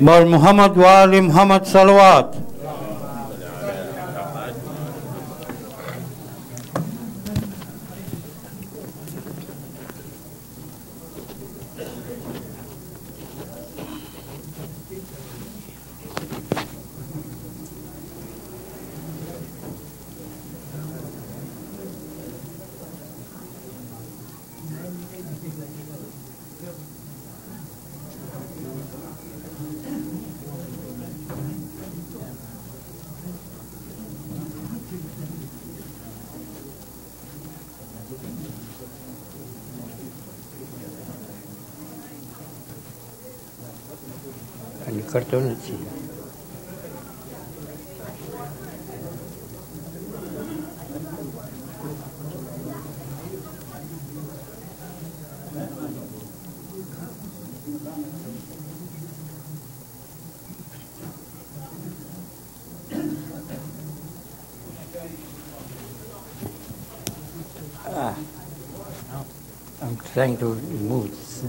بر محمد و آل محمد صلوات. Cartone sì. I'm trying to remove this.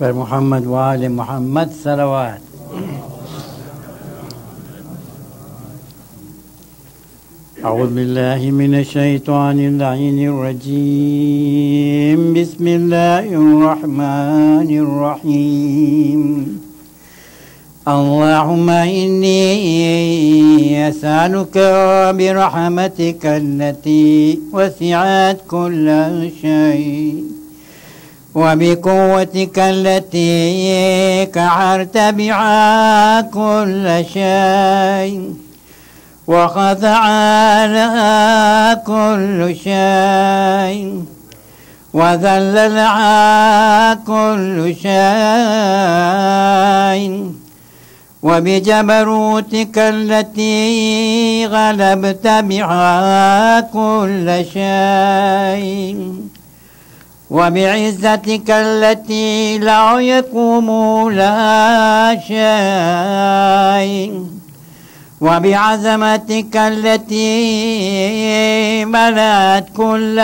محمد وآل محمد صلوات. أعوذ بالله من الشيطان اللعين الرجيم. بسم الله الرحمن الرحيم. اللهم إني أسألك برحمتك التي وسعت كل شيء وبقوتك التي قهرت بها كل شيء وخضع لها كل شيء وذللها كل شيء وبجبروتك التي غلبت بها كل شيء وبعزتك التي لا يقوم لها شيء وبعظمتك التي ملأت كل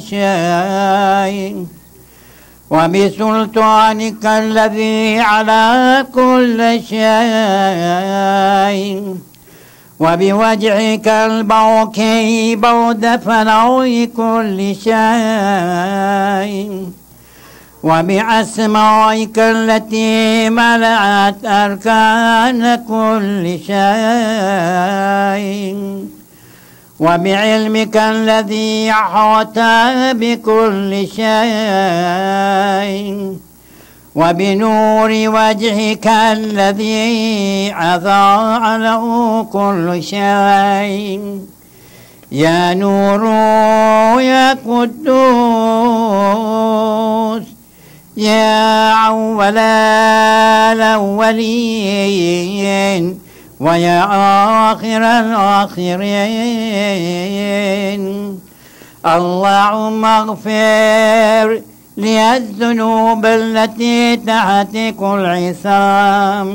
شيء وبسلطانك الذي على كل شيء وبوجهك البوكي بعد فنوء كل شيء وبأسمائك التي ملأت أركان كل شيء وبعلمك الذي أحاط بكل شيء وبنور وجهك الذي أضاء له كل شيء. يا نور يا قدوس يا أول الأولين ويا آخر الآخرين. اللهم اغفر لي الذنوب التي تحتك العصام.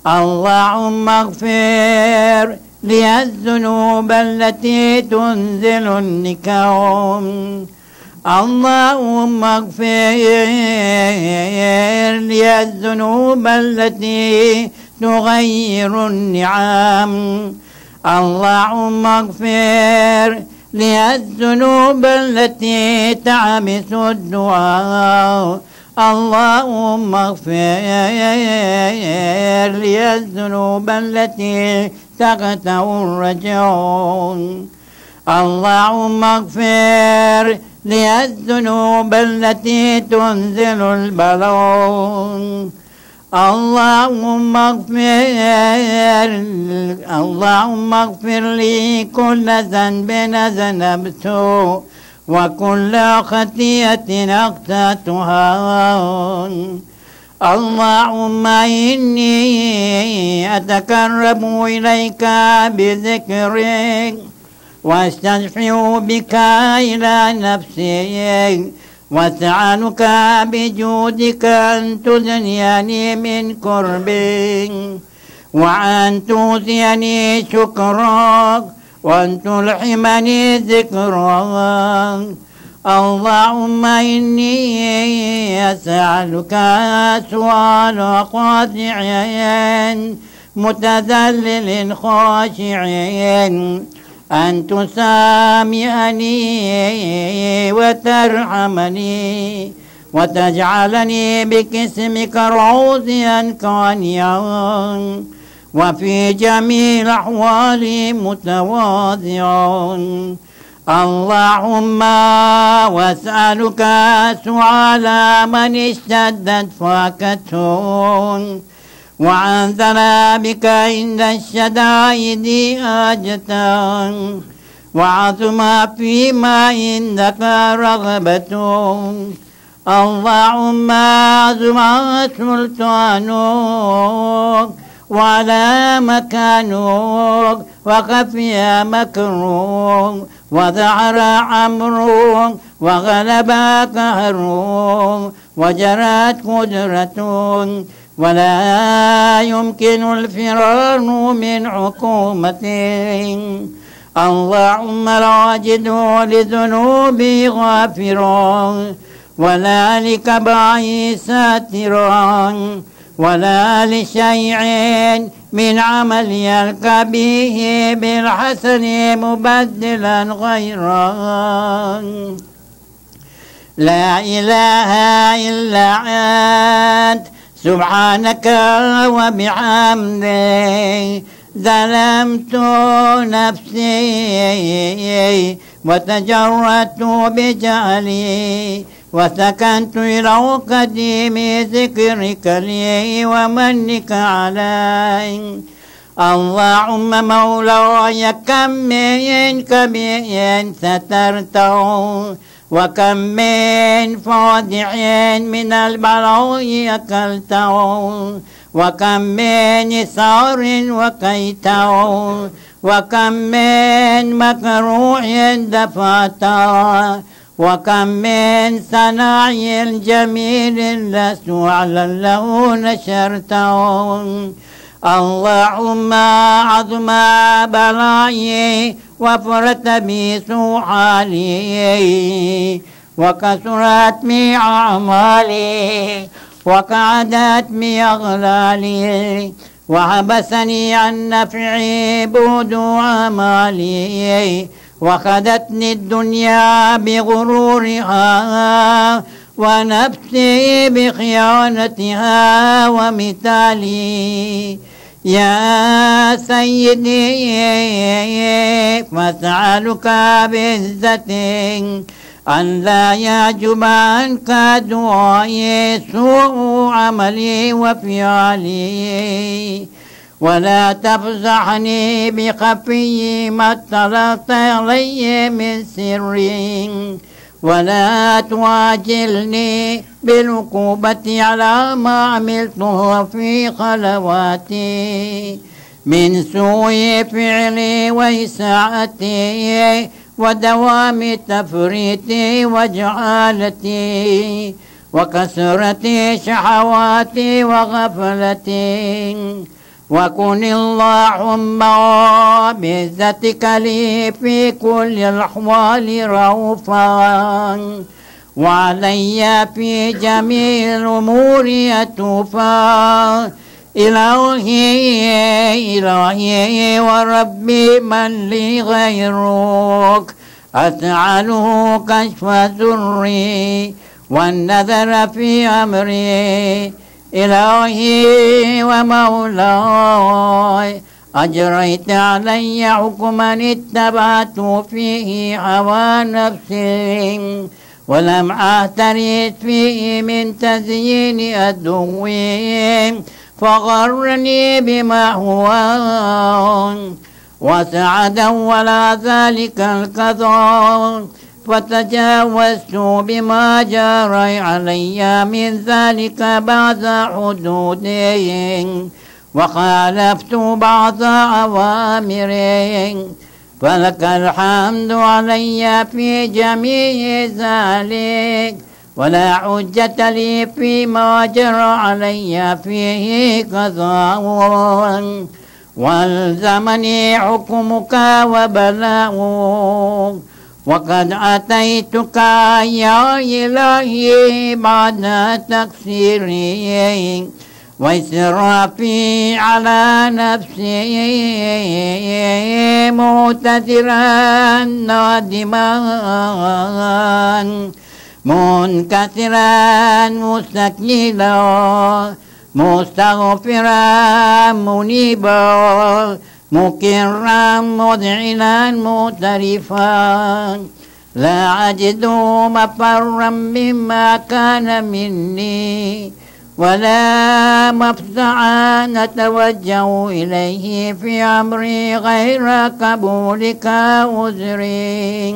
اللهم اغفر لي الذنوب التي تنزل النكام. اللهم اغفر لي الذنوب التي تغير النعم. اللهم اغفر لي الذنوب التي تعبس الدعاء. اللهم اغفر لي الذنوب التي تقطع الرجاء. اللهم اغفر لي الذنوب التي تنزل البلاء. اللهم اغفر لي كل ذنب ذنبته وكل خطيئة أخطأتها. اللهم إني أتقرب إليك بذكرك واستشفع بك إلى نفسي واسألك بجودك أن تدنيني من كربي وأن توصيني شكرك وأن تلحمني ذكرك. اللهم إني أسألك سؤال خاضع متذلل خاشع أن تسامحني وترحمني وتجعلني باسمك راضيا قانعا وفي جميع الأحوال متواضعا. اللهم واسألك سؤال من اشتدت فاقته وأنزل بك عند الشدائد حاجة وعظم فيما عندك رغبته. اللهم عظم سلطانك وعلى مكانك وخفي مكرك وظهر أمرك وغلب قهرك وجرت قدرتك ولا يمكن الفرار من حكومتك. اللهم لا أجد لذنوبي غافرا ولا لكبائي ساترا ولا لشيء من عملي الكبيه بالحسن مبدلا غيرا. لا إله إلا أنت سبحانك وبحمدك ظلمت نفسي وتجردت بجهلي وسكنت إلى قديم ذكرك لي ومنك علي. اللهم مولاي كم من كبير سترته وكم من فاضح من البلاء أكلته وكم من سار وكيته وكم من مكروه دفعته وكم من صناع جميل لست أعلم له نشرته. اللهم عظم بلائي وفرت بي سوء حالي وكثرت بي أعمالي وقعدت بي أغلالي وحبسني عن نفعي بود أعمالي وخدتني الدنيا بغرورها ونفسي بخيانتها ومثالي. يا سيدي فاسألك بعزتك أن لا يعجب عنك دعائي سوء عملي وفعلي ولا تفزعني بخفي ما اطلعت علي من سري ولا تواجلني بالعقوبة على ما عملته في خلواتي من سوء فعلي وإساءتي ودوام تفريطي وجعالتي وكثرة شهواتي وغفلتي. وكن اللهم بعزتك لي في كل الأحوال رؤوفا وعلي في جميع الأمور أتوفا. إلهي وربي من لي غيرك أسأله كشف ذري والنذر في أمري. إلهي ومولاي أجريت علي حكما اتبعت فيه هوى نفسي ولم أعترف فيه من تزيين عدوي فغرني بما هو وسعدا ولا ذلك القضاء فتجاوزت بما جرى علي من ذلك بعد حدودي وخالفت بعض أوامره، فلك الحمد علي في جميع ذلك، ولا حجة لي فيما جرى علي فيه قضاء، والزمني حكمك وبلاؤك، وقد أتيتك يا إلهي بعد تقصيري وإسرافي على نفسي، معتذرا نادما منكسرا مستكيلا مستغفرا منيبا مكرا مذعنا معترفا، لا أجد مفرا مما كان مني، ولا مفزعا نتوجه إليه في أمري غير قبولك عذري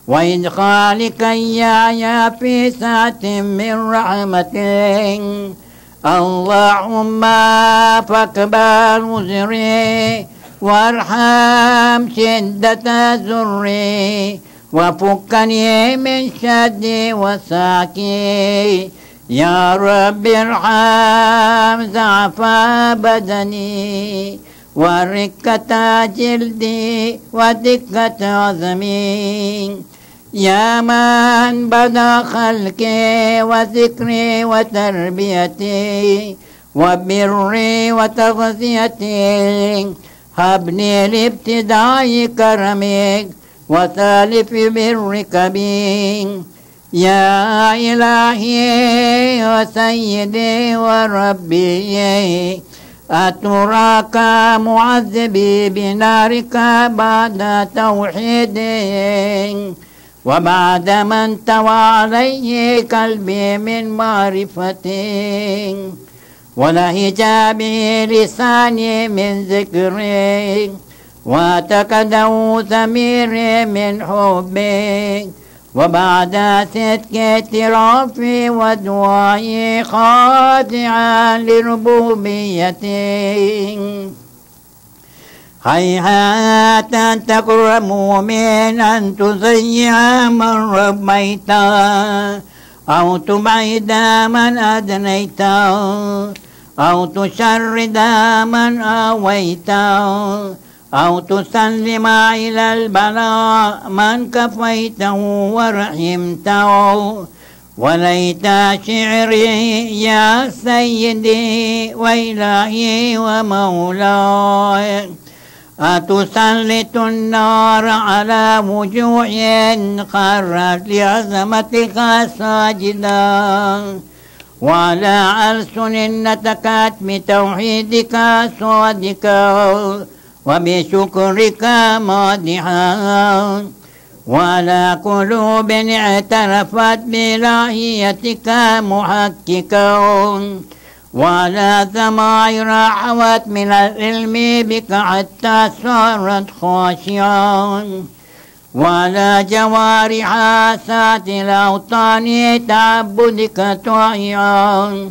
وإدخالك إياي في سعة من رحمتك. اللهم فاقبل عذري وارحم شدة ذري، وفكني من شد وساكي. يا رب ارحم ضعف بدني وركة جلدي ودكة عظمي، يا من بدا خلقي وذكري وتربيتي وبري وتغذيتي، هبني لابتداء كرمك وثالث برك بي. يا إلهي وسيدي وربي، أتراك معذبي بنارك بعد توحيدي، وبعد ما انتوى عليه قلبي من معرفتي، ولهجاب لساني من ذكري، وتكدو ضميري من حبي، وبعد صدق اعترافي ودعائي خاضعا لربوبيتي. هيهات أن تكرم من أن تضيع من ربيت، أو تبعد من أدنيت، أو تشرد من آويت، أو تسلم إلى البلاء من كفيته ورحمته. وليت شعري يا سيدي وإلهي ومولاي، أتسلط النار على وجوه خرت لعظمتك ساجدا، وعلى ألسن نتكت بتوحيدك صادقا وبشكرك مادحا، وعلى قلوب اعترفت بإلهيتك محققا، وعلى ضمائر حوت من العلم بك حتى صارت خاشعا، وعلى جوارح سات الأوطان تعبدك طائعا،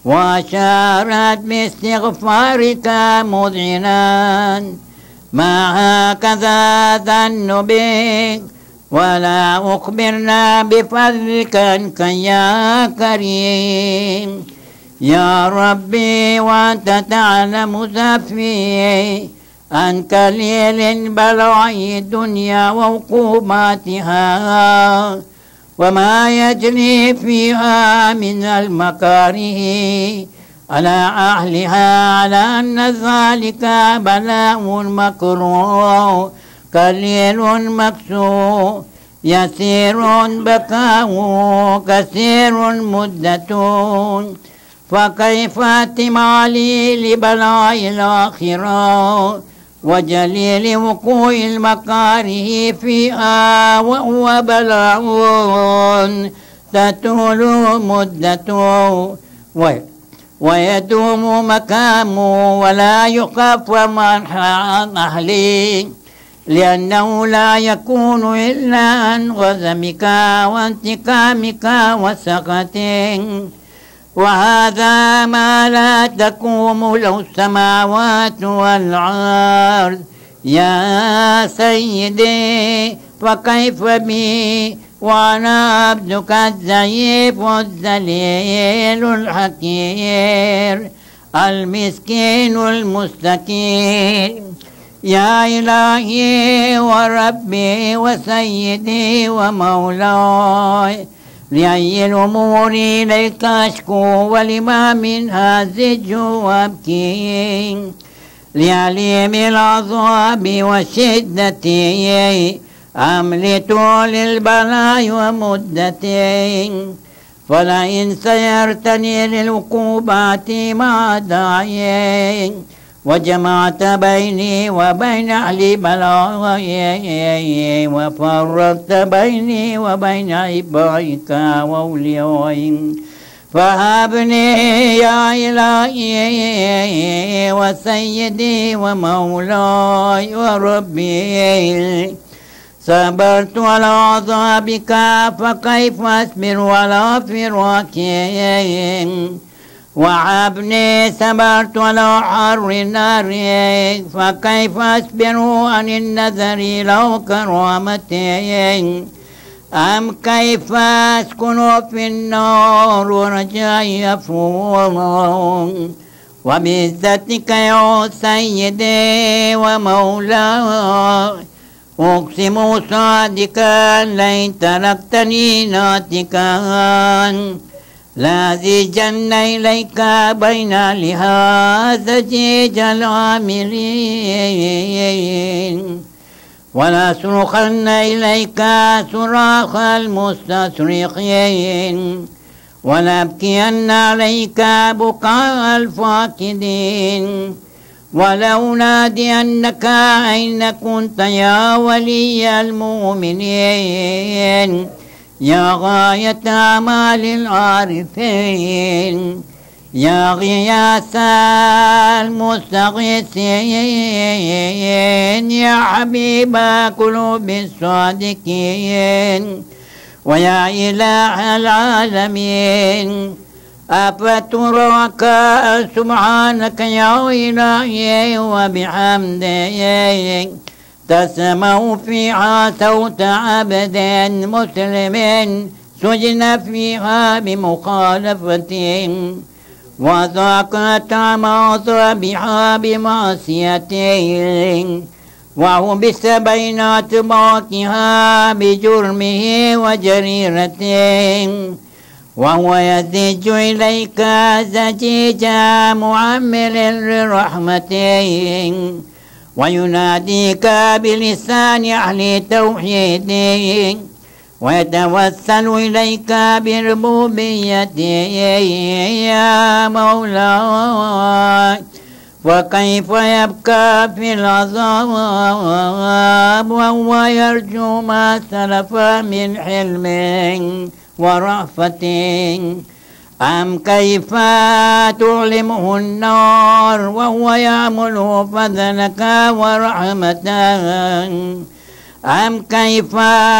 وأشارت باستغفارك مذعنا. ما هكذا ظن بك، ولا أخبرنا بفضلك عنك يا كريم. يا ربي وأنت تعلم ذنبي عن كليل بلاء الدنيا وعقوباتها، وما يجري فيها من المكاره على أهلها، على أن ذلك بلاء مكروه قليل مكسور، يسير بكاء كثير مدة، فكيف احتمالي لبلاء الآخرة وجليل وقوع المكاره فيها، وهو بلاء تطول مدته ويدوم مكامه، ولا يخاف من أهله، لأنه لا يكون إلا عن غضبك وانتقامك وسخطك. وهذا ما لا تقوم له السماوات والأرض. يا سيدي فكيف بي وأنا عبدك الضعيف الذليل الحقير المسكين المستكين. يا إلهي وربي وسيدي ومولاي، لأي الأمور إليك أشكو ولما منها زج وأبكي، لعليم العذاب وشدتي أملت للبلاء ومدتي، فلئن سيرتني للعقوبات مع داعي وجمعت بيني وبين أهل بلائي وفرقت بيني وبين عبادك وأوليائك، فهبني يا إلهي وسيدي ومولاي وربي. صبرت على عذابك فكيف أصبر على فراقك، وعبني صبرت على حر النار فكيف أصبر عن النذر لو كرامتي، أم كيف أسكن في النار ورجائي يفور، وبعزتك يا سيدي ومولاي أقسم صادقا لئن تركتني ناطقا لازجن إليك بين لهذا جيج العاملين، ولا صرخن إليك صراخ المستصرخين، ولا أبكين عليك بكاء الفاقدين، ولو نادينك أين كنت يا ولي المؤمنين، يا غاية أعمال العارفين، يا غياث المستغيثين، يا حبيب قلوب الصادقين، ويا إله العالمين، أفتراك سبحانك يا إلهي وبحمدك تسمع فيها صوت عبد مسلم سجن فيها بمخالفة، وذاق طعم بها بمعصيته، وحبس بين أطباقها بجرمه وجريرته، وهو يزج إليك زجيج معمر لرحمته، ويناديك بلسان أهل توحيده، ويتوسل إليك بربوبيته يا مولاي، وكيف يبكى في العذاب وهو يرجو ما سلف من حلم ورأفة، أم كيف تعلمه النار وهو يعمل فضلك ورحمته، أم كيف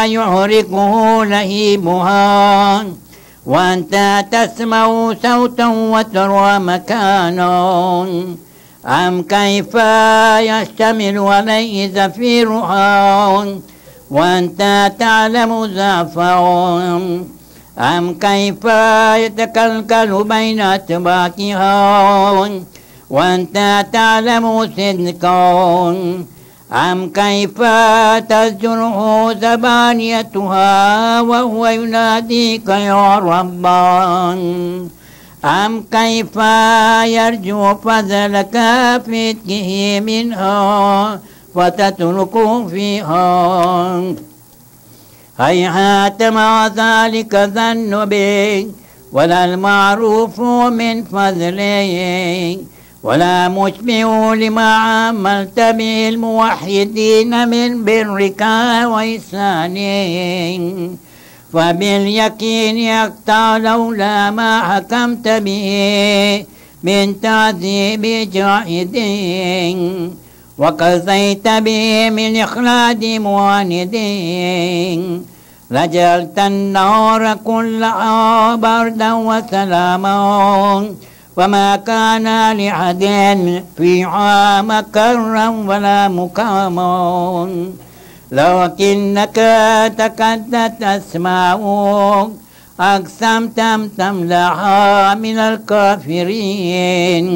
يحرقه لهيبها وأنت تسمع صوتا وترى مكانا، أم كيف يشتمل عليه زفيرها وأنت تعلم ضعفها، أم كيف يتكلكل بين أطباقها وأنت تعلم صدقا، أم كيف تزجره زبانيتها وهو يناديك يا ربان، أم كيف يرجو فضلك في اتكه منها فتترك فيها، هيهات مع ذلك ظن بك ولا المعروف من فضلك، ولا مشبه لما عملت به الموحدين من برك وإحسانك، فباليقين يقطع لولا ما حكمت به من تعذيب جاهدين، وقضيت به من إخلاد معاندين، لجلت النار كلها بردا وسلاما وما كان لأحد فيها مكرا ولا مقاما لكنك تكدت تسمع أقسمت تملأها من الكافرين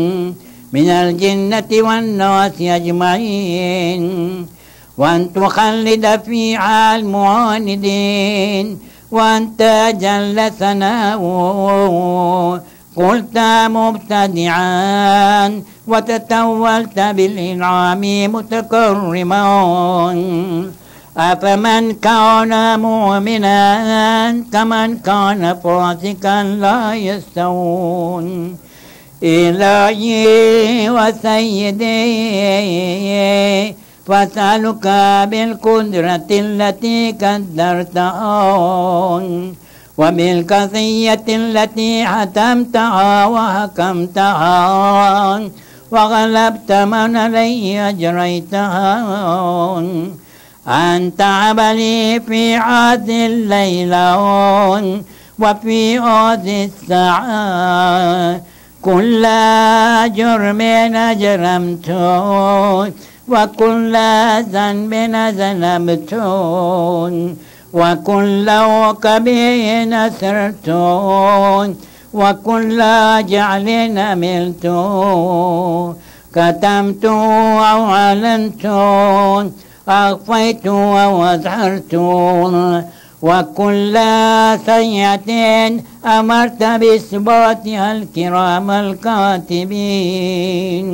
من الجنة والناس أجمعين وأن تخلد فيها المعاندين وأنت جل ثناؤه قلت مبتدعا وتتولت بالإنعام متكرما أفمن كان مؤمنا كمن كان فاسقا لا يستوون إلهي وسيدي فاسألك بالقدرة التي قدرتها وبالقضية التي حتمتها وحكمتها وغلبت من علي أجريتها أن تعبني في هذه الليلة وفي هذه الساعة كل جرم أجرمته وكل ذنب ذنبت وكل كبير نسرت وكل جعل عملت كتمت أو علنت أخفيت أو أظهرت وكل سيئة أمرت بإثباتها الكرام الكاتبين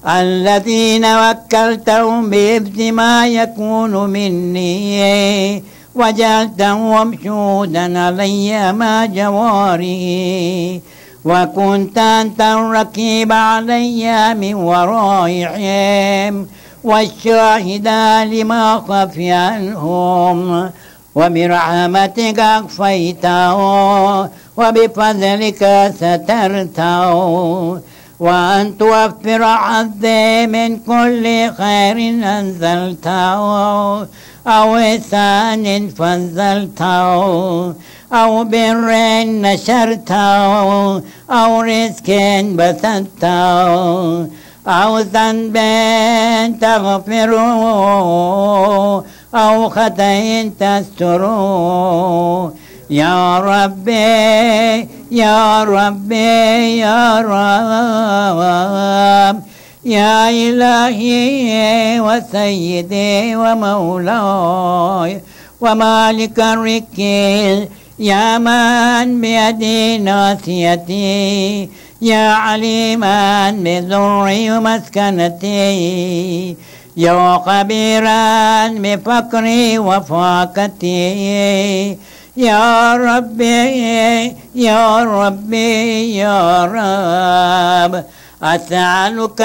الذين وكلتهم بحفظ ما يكون مني وجعلتهم شهودا علي ما جواري وكنت أنت الرقيب علي من ورائهم والشاهد لما خفي عنهم وبرحمتك أخفيته وبفضلك سترته وأن توفر حظي من كل خير أنزلته أو إحسان فضلته أو بر نشرته أو رزق بسطته أو ذنب تغفره أو خطأ تستره يا ربي يا ربي يا رب يا إلهي وسيدي ومولاي ومالك الركيل يا من بيدي ناصيتي يا عليما بضري ومسكنتي يا خبيرا بفقري وفاقتي يا ربي يا ربي يا رب أسألك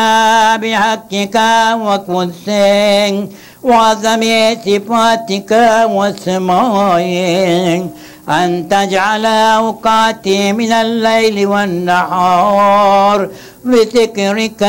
بحقك وقدسك وعظم صفاتك واسمائك أن تجعل أوقاتي من الليل والنهار بذكرك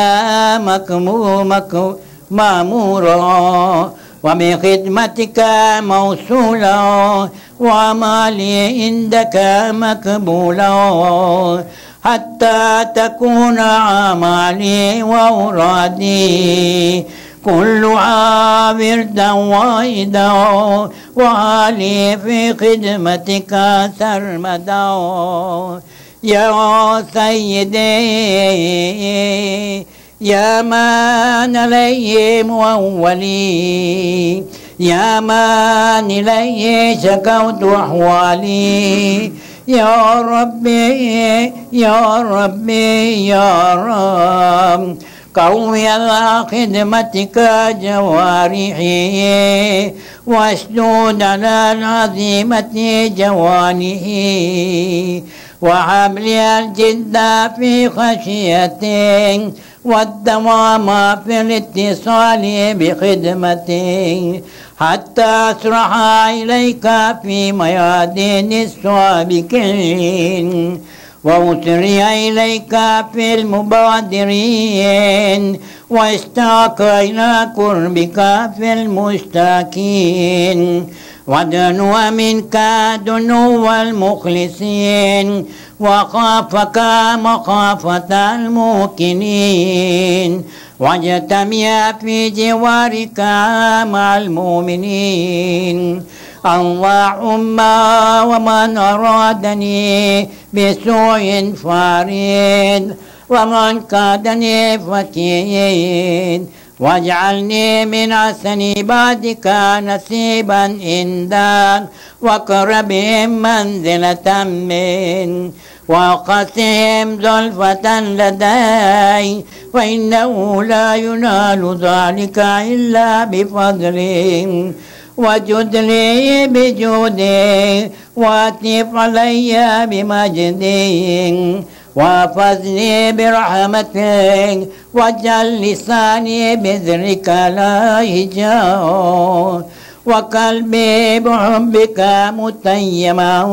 مأمورا وبخدمتك موصولا وعملي عندك مقبولا حتى تكون أعمالي وأورادي كلها وردا واحدا وعلي في خدمتك سرمدا يا سيدي يا من عليهم أولي يا من إليه شكوت أحوالي يا ربي يا ربي يا رب قوي على خدمتك جوارحي واشدود على العظيمة جوانحي وحملي الجد في خشيتك والدوام في الاتصال بخدمتك حتى أسرع إليك في ميادين السابقين وأسري إليك في المبادرين واشتاق إلى قربك في المشتاقين ودنو منك دنو المخلصين وخافك مخافة الموقنين واجتمع في جوارك مع المؤمنين اللهم ومن أرادني بسوء فارد ومن كادني فكيد واجعلني من أحسن عبادك نصيبا عندك وقربهم منزلة من وقسهم زلفة لدي وإنه لا ينال ذلك إلا بفضل وجد لي بجودي واتف علي بمجدي وافزني برحمتك واجعل لساني بذرك لا هجاء وقلبي بحبك متيما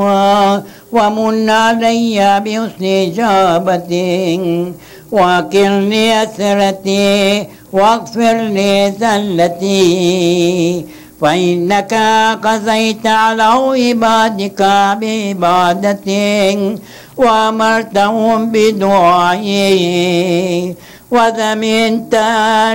ومن علي بحسن إجابتك واكلني أسرتي واغفر لي زلتي فإنك قضيت على عبادك بعبادتك وأمرتهم بدعائي وذمنت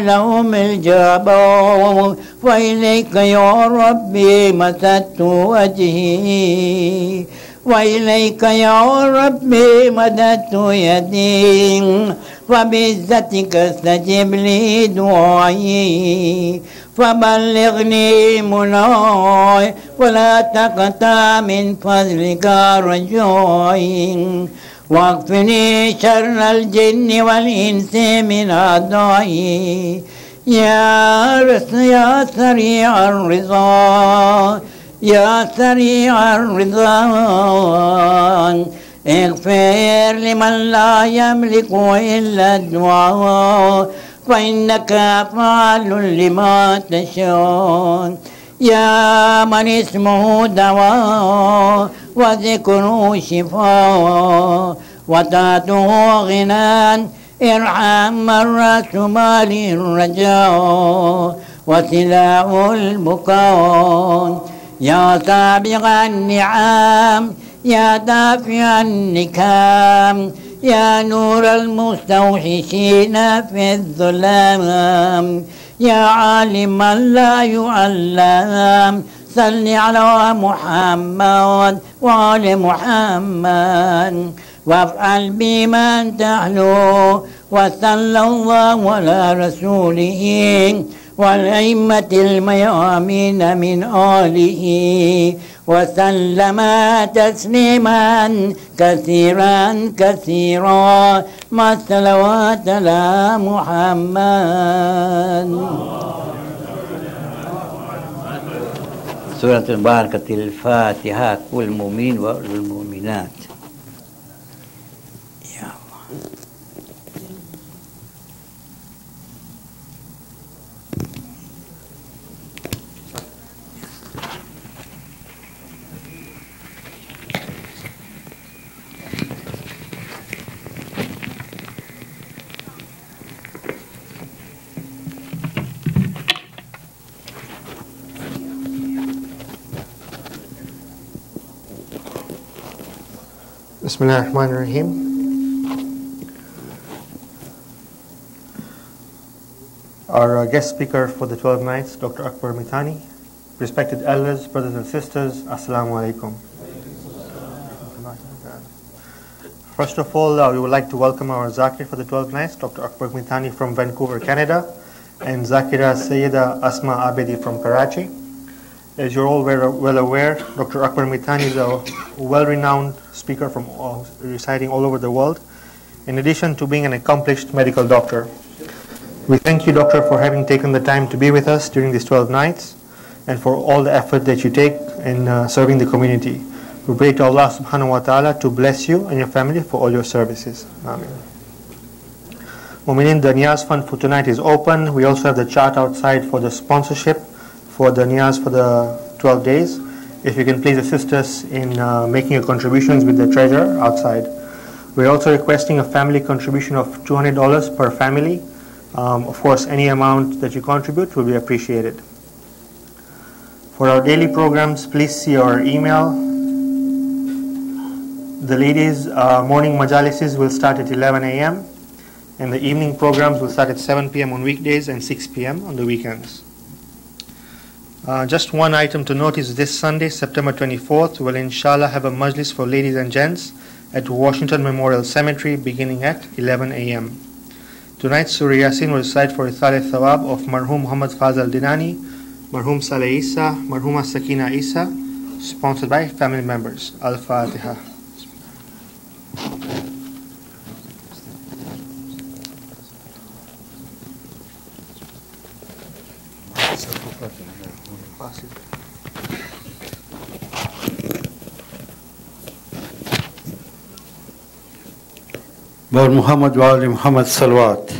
لهم الجبر وإليك يا ربي مسدت وجهي وإليك يا ربي مددت يدي وبعزتك استجب لي دعائي فبلغني مناي ولا تقطع من فضلك رجائي واكفني شر الجن والإنس من أعدائي يا سريع الرضا يا سريع الرضا اغفر لمن لا يملك إلا الدعاء فإنك فعال لما تشاء يا من اسمه دواء وذكره شفاء وطاعته غنى ارحم من رأس مال الرجاء وسلاح البكاء يا سابق النعم يا دافع النكام يا نور المستوحشين في الظلام يا عالما لا يعلم صل على محمد وآل محمد وافعل بمن تحلو وصلى الله على رسوله والأئمة الميامين من آله وسلم تسليما كثيرا كثيرا مع الصلوات على محمد. سورة البركة الفاتحة كل مؤمن والمؤمنات. يا الله. Bismillahirrahmanirrahim. Our guest speaker for the 12 nights, Dr. Akber Mithani. Respected elders, brothers and sisters, Assalamu alaikum. First of all, we would like to welcome our Zakir for the 12 nights, Dr. Akber Mithani from Vancouver, Canada, and Zakira Sayyida Asma Abedi from Karachi. As you're all well aware, Dr. Akber Mithani is a well-renowned speaker from residing all over the world, in addition to being an accomplished medical doctor. We thank you, Doctor, for having taken the time to be with us during these 12 nights and for all the effort that you take in serving the community. We pray to Allah subhanahu wa ta'ala to bless you and your family for all your services. Amen. Mu'minin, the Niyaz Fund for tonight is open. We also have the chart outside for the sponsorship for the Niyaz for the 12 days. If you can please assist us in making your contributions with the treasure outside. We're also requesting a family contribution of $200 per family. Of course, any amount that you contribute will be appreciated. For our daily programs, please see our email. The ladies' morning majalises will start at 11 a.m. and the evening programs will start at 7 p.m. on weekdays and 6 p.m. on the weekends. Just one item to note is this Sunday, September 24th, we'll inshallah have a majlis for ladies and gents at Washington Memorial Cemetery beginning at 11 a.m. Tonight's Surah Yasin will recite for Ithal Thawab of Marhum Muhammad Fazal Dinani, Marhum Saleh Isa, Marhuma Sakina Isa, sponsored by family members. Al-Fatiha. بر محمد وآل محمد صلوات.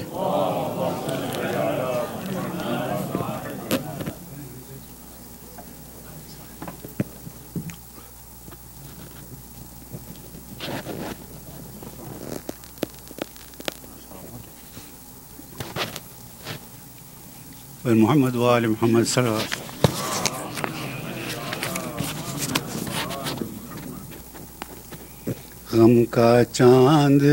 بر محمد وآل محمد صلوات. غم کا چاند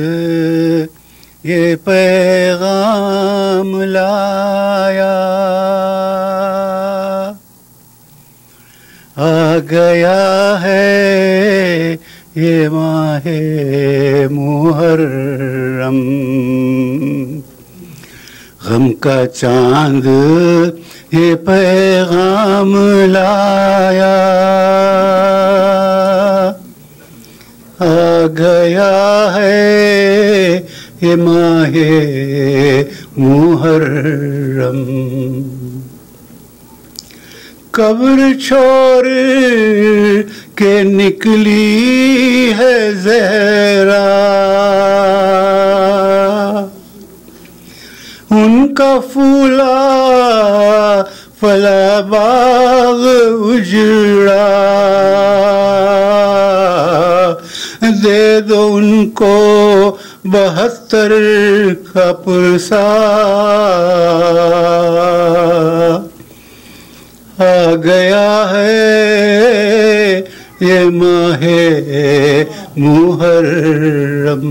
یہ پیغام لایا، آ گیا ہے یہ ماہ محرم. غم کا چاند یہ پیغام لایا، آ گیا ہے یہ ماہ محرم. قبر چھوڑ کے نکلی ہے زہرا، ان کا پھولا فلا باغ اجڑا، دے دو ان کو 72 کا پرسا، آ گیا ہے یہ ماہ محرم.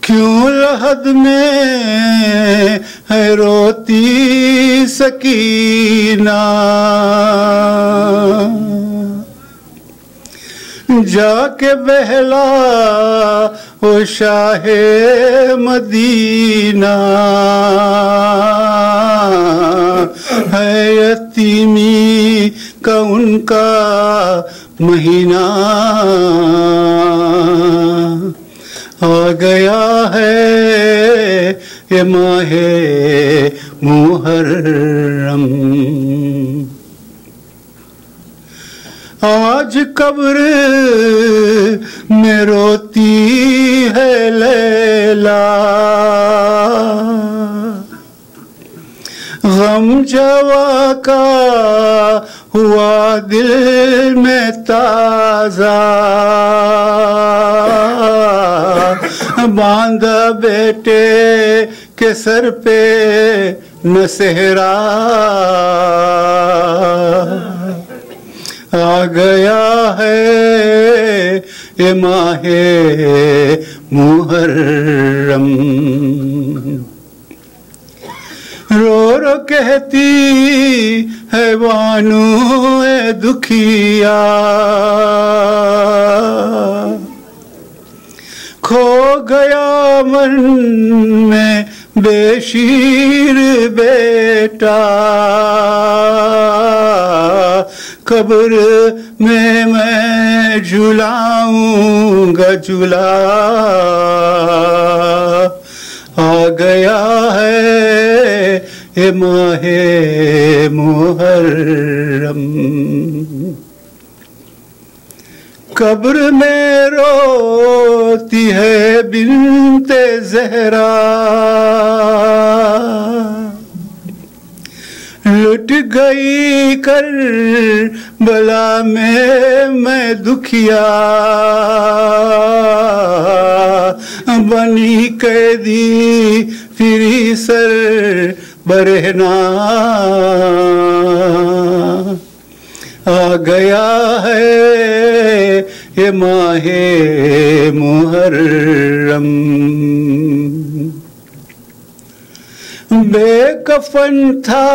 کیوں لحد میں ہے روتی سکینہ، جا کے بہلا وہ شاہ مدینہ، ہے یتیمی کا ان کا مہینہ، آ گیا ہے یہ ماہ محرم. آج قبر میں روتی ہے لیلا، غم جوا کا ہوا دل میں تازہ، باندھا بیٹے کے سر پہ نہ صحرا، آ گیا ہے یہ ماہ محرم. رو رو کہتی ہے بانو اے دکھیا، کھو گیا من میں بے شیر بیٹا، قبر میں جھلاؤں گا جھلا، آ گیا ہے یہ ماہ محرم. قبر میں روتی ہے بنت زہرا، लुट गई कर बला में मैं दुखिया, बनी कैदी फिरी सर बरहना, आ गया है ये माहे मुहर्रम। बेकफन था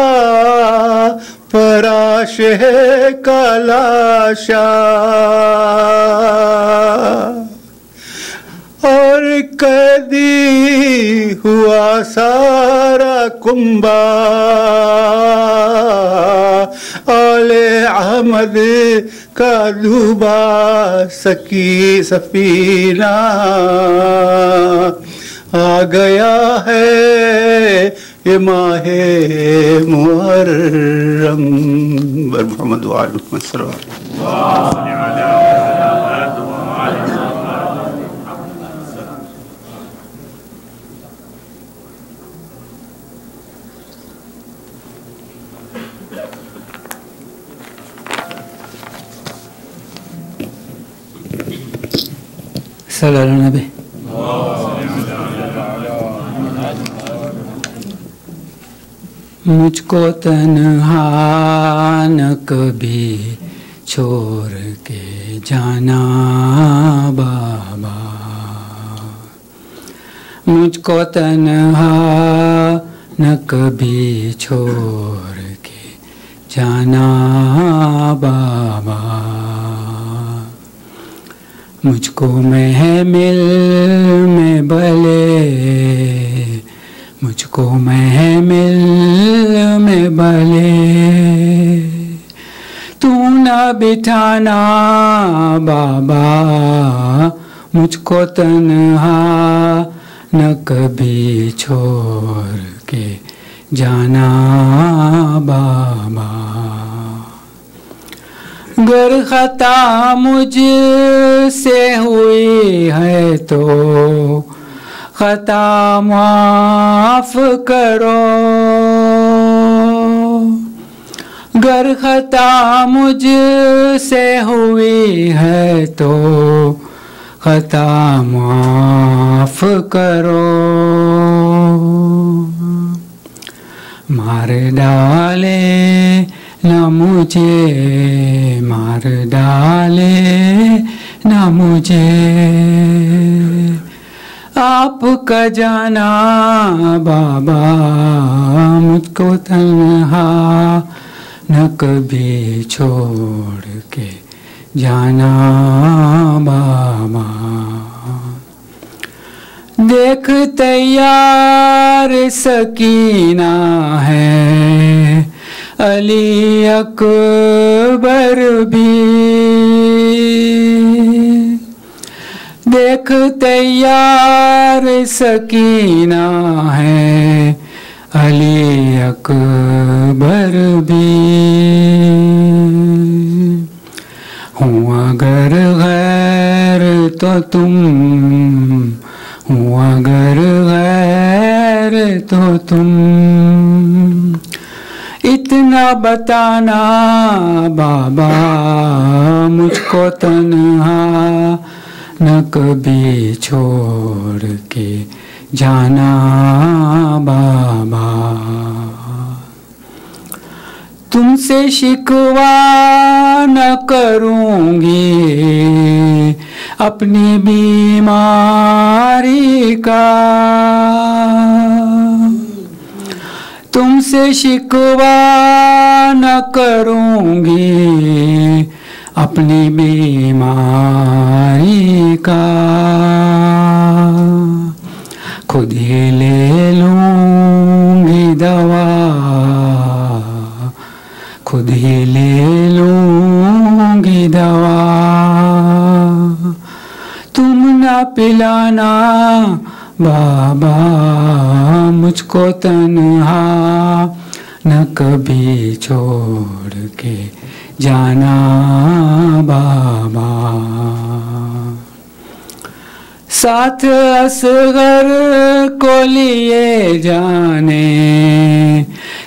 फराश है कालाशा, और कैदी हुआ सारा कुंबा, औले अहमद का डूबा सकी सफीना, आ गया है ये माहे मुहर्रम। मोहम्मद व आले मोहम्मद सल्लल्लाहु सल्लल्लाहु अलैहि। मुझको तन्हा न कभी छोड़ के जाना बाबा, मुझको तन्हा न कभी छोड़ के जाना बाबा, मुझको महमिल में भले, मुझको महमिल में भले तू न बिठाना बाबा, मुझको तन्हा न कभी छोड़ के जाना बाबा। गर खता मुझ से हुई है तो खता माफ करो, गर खता मुझ से हुई है तो खता माफ करो। मार डाले न मुझे, मार डाले न मुझे, आपका जाना बाबा, मुझको तन्हा न कभी छोड़ के जाना बाबा। देख तैयार सकीना है, अली अकबर भी, देख तैयार सकीना है, अली अकबर भी। हूँ अगर गैर तो तुम, हूँ अगर गैर तो तुम, इतना बताना बाबा, मुझको तन्हा न कभी छोड़ के जाना बाबा। तुमसे शिकवा न करूँगी अपनी बीमारी का, तुमसे शिकवा न करूँगी अपनी बीमारी का। खुद ही ले लूँगी दवा, खुद ही ले लूँगी दवा। तुम न पिलाना बाबा, मुझको तन्हा न कभी छोड़ के जाना बाबा। साथ असगर को लिए जाने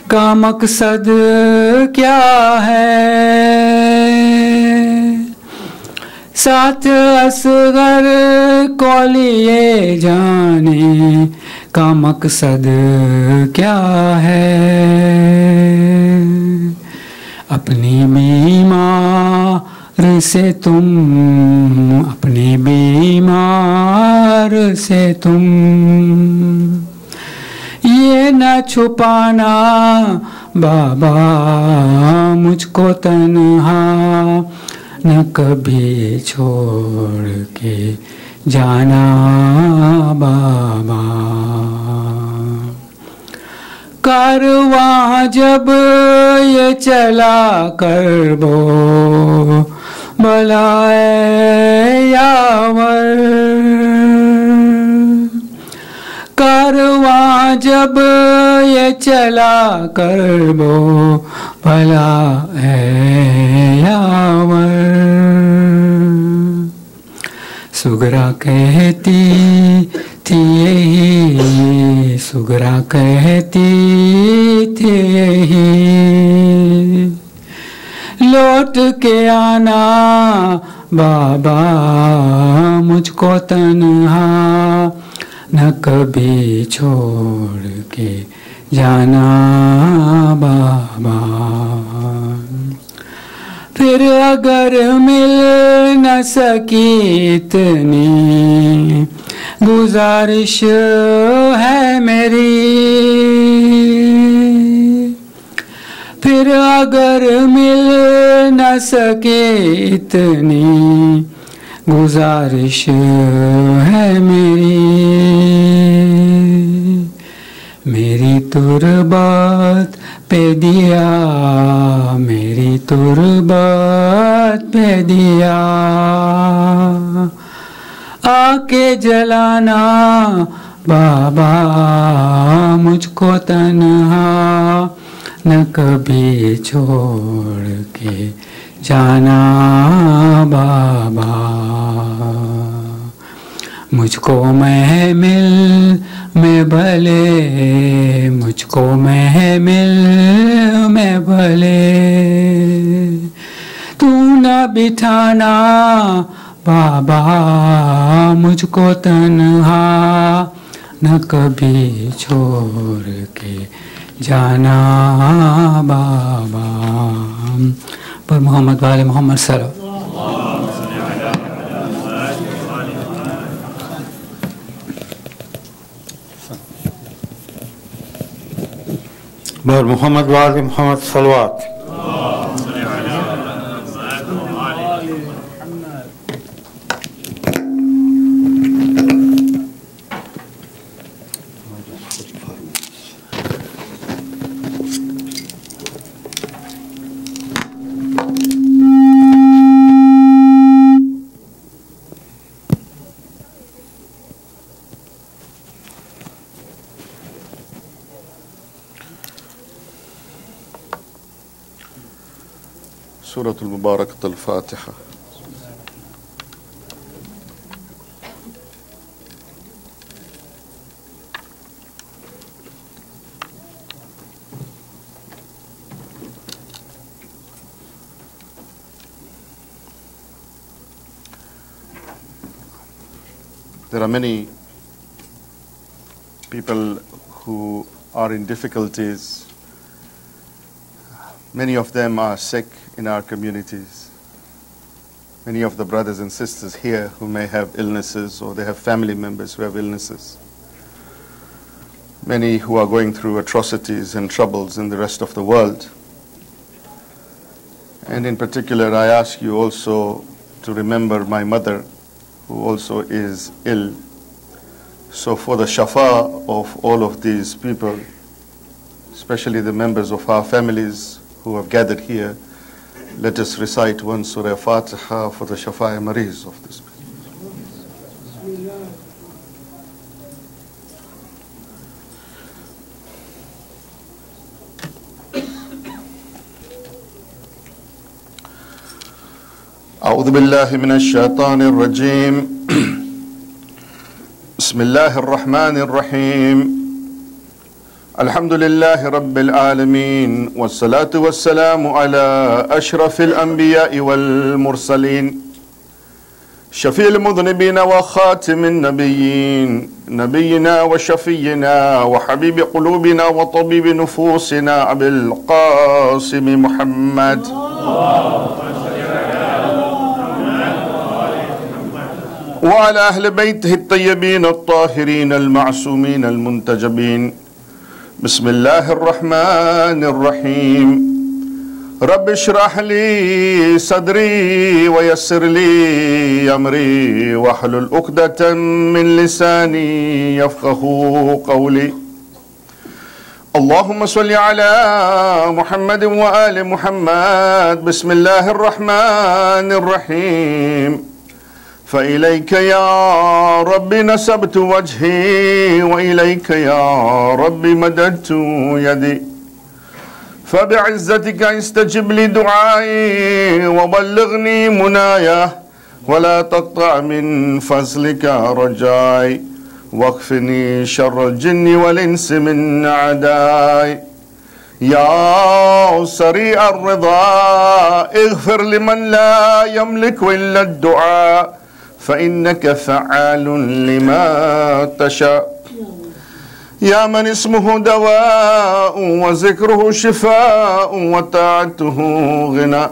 کا مقصد کیا ہے؟ ساتھ اصغر کو لیے جانے کا مقصد کیا ہے؟ اپنی بیمار سے تم یہ نہ چھپانا بابا مجھ کو تنہا، نہ کبھی چھوڑ کے جانا بابا۔ کارواں جب یہ چلا کر بو بلائے یاور، کارواں جب یہ چلا کر بو بلائے یاور، سگرا کہتی تھی یہی، سگرا کہتی تھی یہی، لوٹ کے آنا بابا مجھ کو تنہا، نہ کبھی چھوڑ کے جانا بابا۔ پھر اگر مل نہ سکی اتنی گزارش ہے میری، پھر اگر مل نہ سکے اتنی گزارش ہے میری تربت پہ دیا، میری تربت پہ دیا، آ کے جلانا بابا مجھ کو تنہا، نہ کبھی چھوڑ کے جانا بابا۔ مجھ کو محمل میں بھلے، مجھ کو محمل میں بھلے تو نہ بٹھانا بابا مجھ کو تنہا، نہ کبھی چھوڑ کے جانا بابا۔ پر محمد والے محمد صلی اللہ علیہ وسلم۔ بر محمد والے محمد صلوات۔ سورة المباركة الفاتحة. There are many people who are in difficulties. Many of them are sick in our communities. Many of the brothers and sisters here who may have illnesses, or they have family members who have illnesses. Many who are going through atrocities and troubles in the rest of the world. And in particular, I ask you also to remember my mother, who also is ill. So for the shafa of all of these people, especially the members of our families who have gathered here, let us recite one Surah Fatiha for the Shafa'i Mariz of this. أعوذ بالله من الشيطان الرجيم. بسم الله الرحمن الرحيم. الحمد لله رب العالمين والصلاة والسلام على أشرف الأنبياء والمرسلين شفيع المذنبين وخاتم النبيين نبينا وشفينا وحبيب قلوبنا وطبيب نفوسنا أبي القاسم محمد وعلى أهل بيته الطيبين الطاهرين المعصومين المنتجبين. بسم الله الرحمن الرحيم. رب اشرح لي صدري ويسر لي أمري واحلل عقدة من لساني يفقه قولي. اللهم صل على محمد وآل محمد. بسم الله الرحمن الرحيم. فإليك يا رب نسبت وجهي وإليك يا رب مددت يدي فبعزتك استجب لي دعائي وبلغني منايا ولا تقطع من فضلك رجائي واكفني شر الجن والإنس من أعدائي. يا سريع الرضا اغفر لمن لا يملك إلا الدعاء فإنك فعال لما تشاء. يا من اسمه دواء وذكره شفاء وطاعته غنى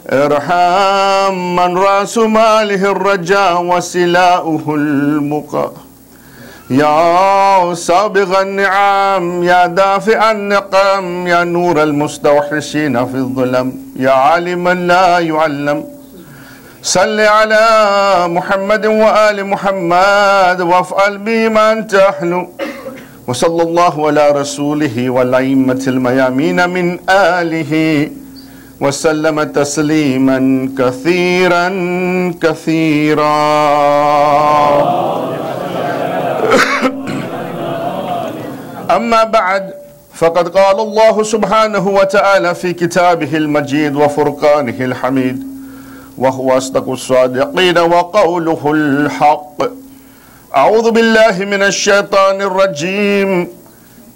ارحم من رأس ماله الرجاء وسلاؤه البقاء. يا سابغ النعم يا دافع النقم يا نور المستوحشين في الظلم يا عالما لا يعلم صل على محمد وآل محمد وافعل بما أنت أهل. وصلى الله على رسوله والأئمة الميامين من آله وسلم تسليما كثيرا كثيرا. أما بعد فقد قال الله سبحانه وتعالى في كتابه المجيد وفرقانه الحميد وهو أصدق الصادقين وقوله الحق. أعوذ بالله من الشيطان الرجيم.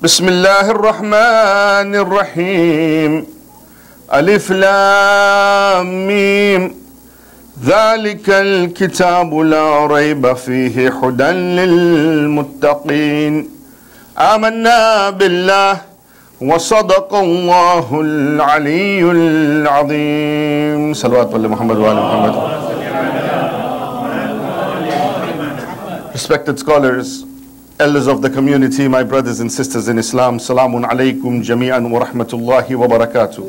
بسم الله الرحمن الرحيم. ألف لام ميم ذلك الكتاب لا ريب فيه هدى للمتقين. آمنا بالله وصدق الله العلي العظيم. صلوات الله محمد وآل محمد. Respected scholars, elders of the community, my brothers and sisters in Islam, Salamun alaykum jami'an wa rahmatullahi wa barakatuh.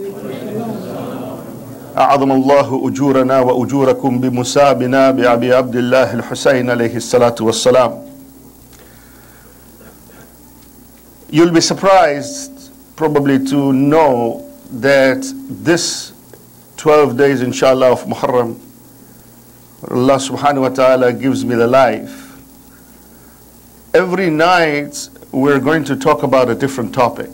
أعظم الله أجورنا وأجوركم بمسابنا بأبي عبد الله الحسين عليه الصلاة والسلام. You'll be surprised probably to know that this 12 days inshallah of Muharram, Allah subhanahu wa ta'ala gives me the life. Every night we're going to talk about a different topic.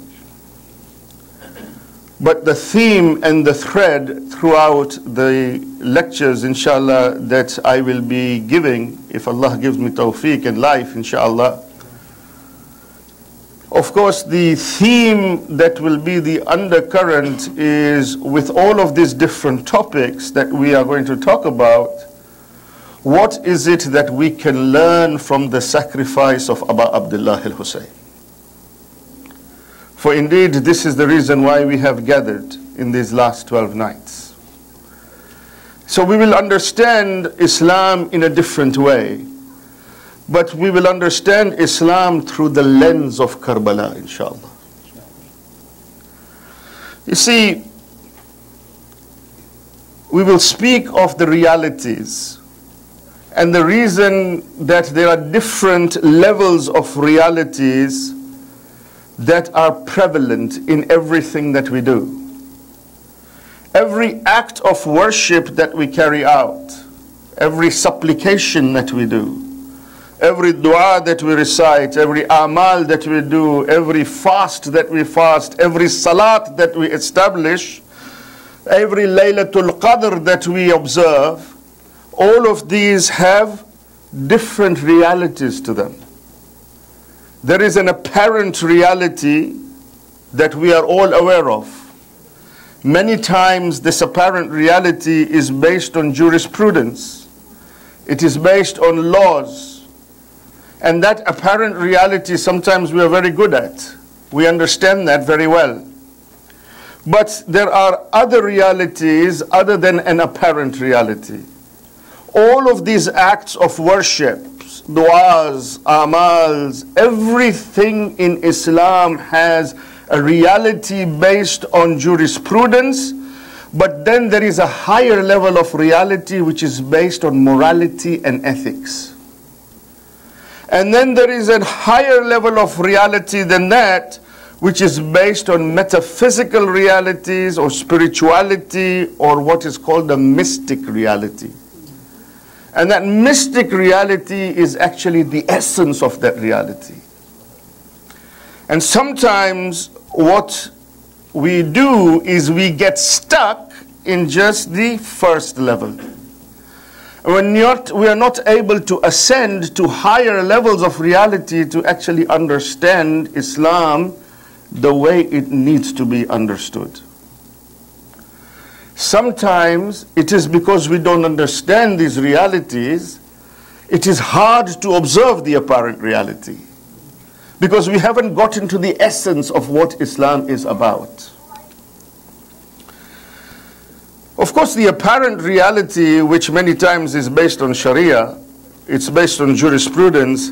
But the theme and the thread throughout the lectures inshallah that I will be giving, if Allah gives me tawfiq and life inshallah, of course, the theme that will be the undercurrent is, with all of these different topics that we are going to talk about, what is it that we can learn from the sacrifice of Abu Abdullah al-Hussein? For indeed, this is the reason why we have gathered in these last 12 nights. So we will understand Islam in a different way. But we will understand Islam through the lens of Karbala, inshallah. You see, we will speak of the realities and the reason that there are different levels of realities that are prevalent in everything that we do. Every act of worship that we carry out, every supplication that we do, every dua that we recite, every amal that we do, every fast that we fast, every salat that we establish, every Laylatul Qadr that we observe, all of these have different realities to them. there is an apparent reality that we are all aware of. Many times this apparent reality is based on jurisprudence. It is based on laws. And that apparent reality sometimes we are very good at. We understand that very well. But there are other realities other than an apparent reality. All of these acts of worship, du'as, amals, everything in Islam has a reality based on jurisprudence, but then there is a higher level of reality which is based on morality and ethics. And then there is a higher level of reality than that, which is based on metaphysical realities or spirituality or what is called the mystic reality. And that mystic reality is actually the essence of that reality. And sometimes what we do is we get stuck in just the first level. We are not able to ascend to higher levels of reality to actually understand Islam the way it needs to be understood. Sometimes it is because we don't understand these realities, it is hard to observe the apparent reality, because we haven't gotten to the essence of what Islam is about. Of course, the apparent reality, which many times is based on Sharia, it's based on jurisprudence,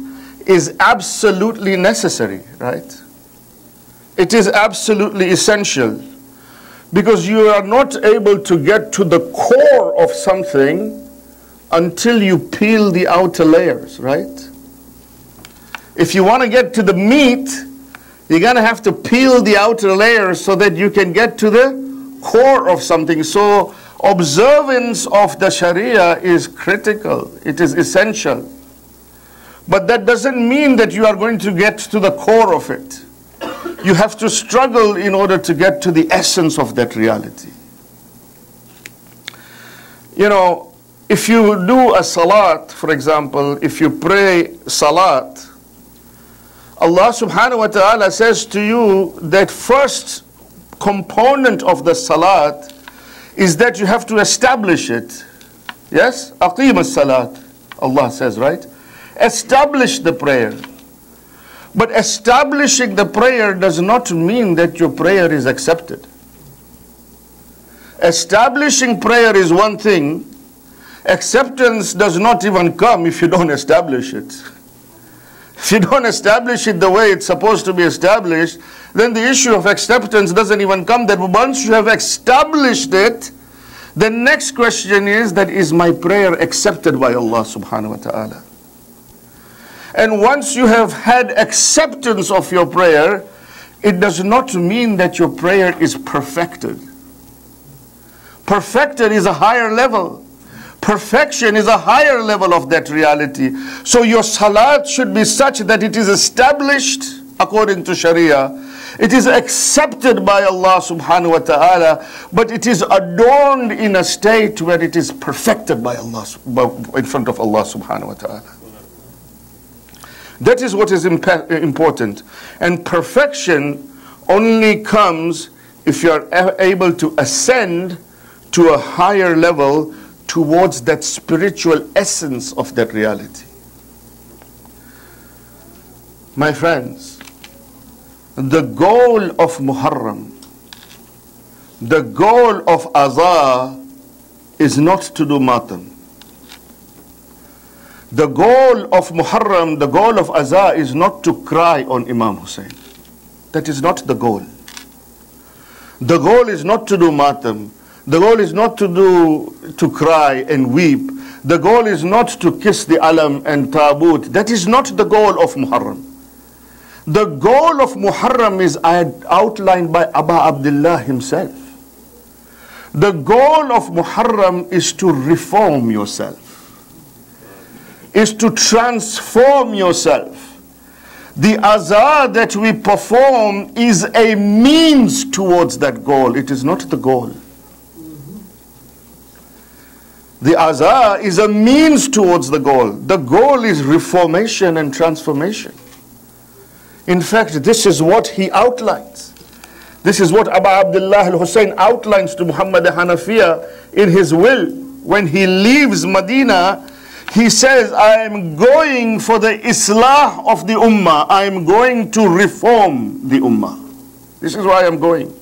is absolutely necessary, right? It is absolutely essential, because you are not able to get to the core of something until you peel the outer layers, right? If you want to get to the meat, you're going to have to peel the outer layers so that you can get to the core of something. So observance of the Sharia is critical. It is essential. But that doesn't mean that you are going to get to the core of it. You have to struggle in order to get to the essence of that reality. You know, if you do a salat, for example, if you pray salat, Allah subhanahu wa ta'ala says to you that first component of the salat is that you have to establish it. Yes? Aqim as-salat, Allah says, right? Establish the prayer. But establishing the prayer does not mean that your prayer is accepted. Establishing prayer is one thing. Acceptance does not even come if you don't establish it. If you don't establish it the way it's supposed to be established, then the issue of acceptance doesn't even come. That once you have established it, the next question is that, is my prayer accepted by Allah subhanahu wa ta'ala? And once you have had acceptance of your prayer, it does not mean that your prayer is perfected. Perfected is a higher level. Perfection is a higher level of that reality. So your salat should be such that it is established according to Sharia. It is accepted by Allah subhanahu wa ta'ala, but it is adorned in a state where it is perfected by Allah, in front of Allah subhanahu wa ta'ala. That is what is important. And perfection only comes if you are able to ascend to a higher level towards that spiritual essence of that reality. My friends, the goal of Muharram, the goal of Azah is not to do matam. The goal of Muharram, the goal of Azah is not to cry on Imam Hussein. That is not the goal. The goal is not to do matam. The goal is not to cry and weep. The goal is not to kiss the alam and tabut. That is not the goal of Muharram. The goal of Muharram is outlined by Aba Abdullah himself. The goal of Muharram is to reform yourself, is to transform yourself. The azah that we perform is a means towards that goal. It is not the goal. The azah is a means towards the goal. The goal is reformation and transformation. In fact, this is what he outlines. This is what Abu Abdullah al-Hussein outlines to Muhammad Hanafiya in his will. When he leaves Medina, he says, I am going for the Islah of the Ummah. I am going to reform the Ummah. This is why I am going.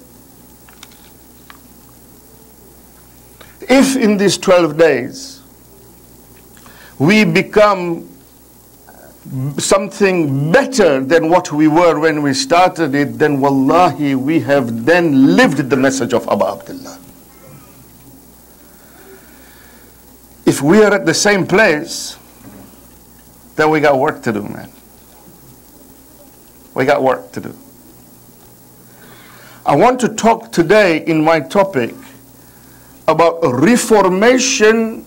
If in these 12 days we become something better than what we were when we started it, then wallahi we have then lived the message of Abu Abdullah. If we are at the same place, then we got work to do, man. We got work to do. I want to talk today in my topic about reformation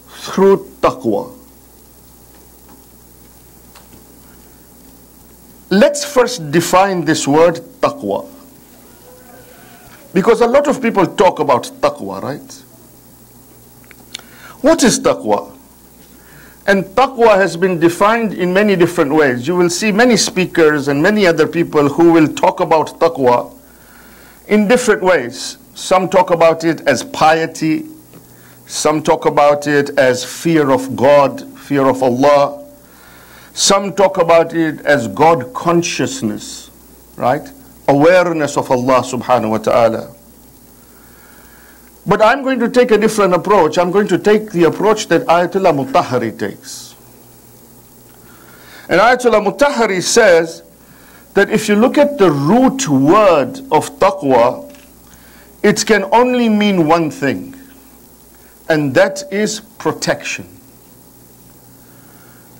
through taqwa. Let's first define this word taqwa. Because a lot of people talk about taqwa, right? What is taqwa? And taqwa has been defined in many different ways. You will see many speakers and many other people who will talk about taqwa in different ways. Some talk about it as piety. Some talk about it as fear of God, fear of Allah. Some talk about it as God consciousness, right? Awareness of Allah subhanahu wa ta'ala. But I'm going to take a different approach. I'm going to take the approach that Ayatollah Mutahhari takes. And Ayatollah Mutahhari says that if you look at the root word of taqwa, it can only mean one thing, and that is protection.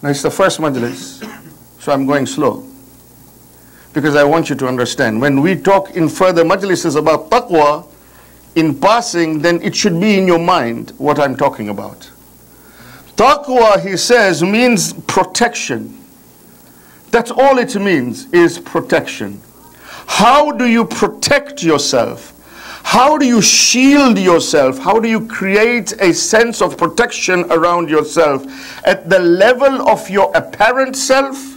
Now it's the first majlis, so I'm going slow, because I want you to understand. When we talk in further majlises about taqwa, in passing, then it should be in your mind what I'm talking about. Taqwa, he says, means protection. That's all it means, is protection. How do you protect yourself? How do you shield yourself? How do you create a sense of protection around yourself at the level of your apparent self,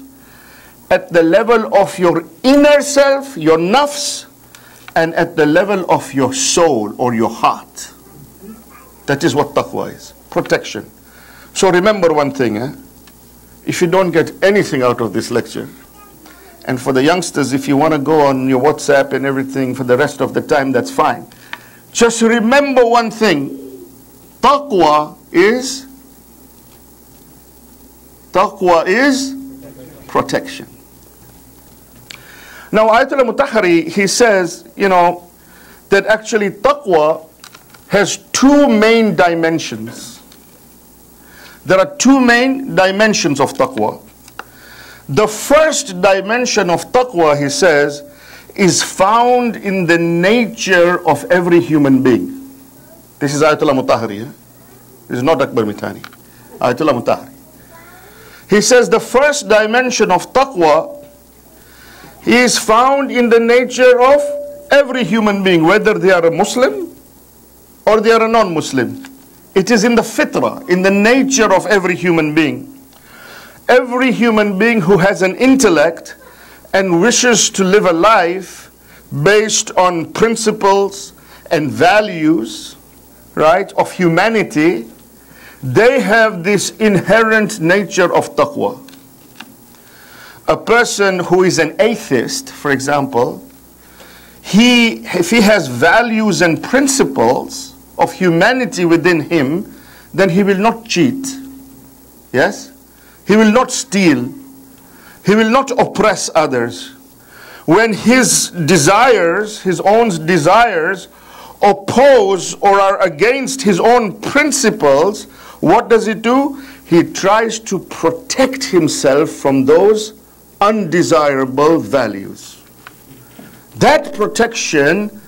at the level of your inner self, your nafs, and at the level of your soul or your heart? That is what taqwa is, protection. So remember one thing, if you don't get anything out of this lecture, and for the youngsters, if you want to go on your WhatsApp and everything for the rest of the time, that's fine. Just remember one thing. Taqwa is protection. Now, Ayatollah Mutahhari, he says, that actually taqwa has two main dimensions. There are two main dimensions of taqwa. The first dimension of taqwa, he says, is found in the nature of every human being. This is Ayatollah Mutahhari. This is not Akber Mithani. Ayatollah Mutahhari. He says the first dimension of taqwa is found in the nature of every human being, whether they are a Muslim or they are a non-Muslim. It is in the fitrah, in the nature of every human being. Every human being who has an intellect and wishes to live a life based on principles and values, right, of humanity, they have this inherent nature of taqwa. A person who is an atheist, for example, if he has values and principles of humanity within him, then he will not cheat. Yes? He will not steal. He will not oppress others. When his desires, his own desires, oppose or are against his own principles, what does he do? He tries to protect himself from those undesirable values. That protection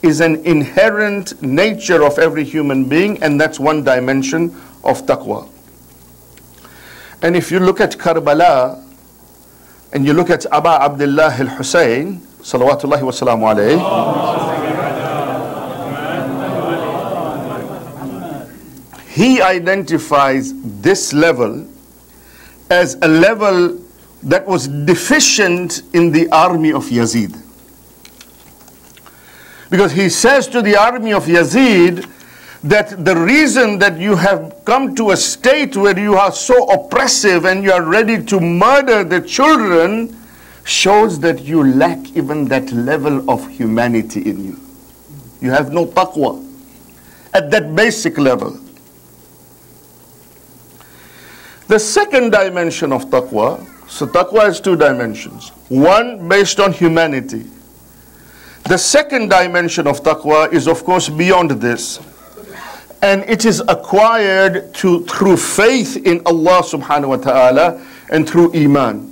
is an inherent nature of every human being, and that's one dimension of taqwa. And if you look at Karbala, and you look at Abu Abdullah al-Hussein, salawatullahi wa salamu alayhi, he identifies this level as a level that was deficient in the army of Yazid. Because he says to the army of Yazid that the reason that you have come to a state where you are so oppressive and you are ready to murder the children shows that you lack even that level of humanity in you. You have no taqwa at that basic level. The second dimension of taqwa, so taqwa has two dimensions. One based on humanity. The second dimension of taqwa is of course beyond this. And it is acquired through faith in Allah subhanahu wa ta'ala and through iman,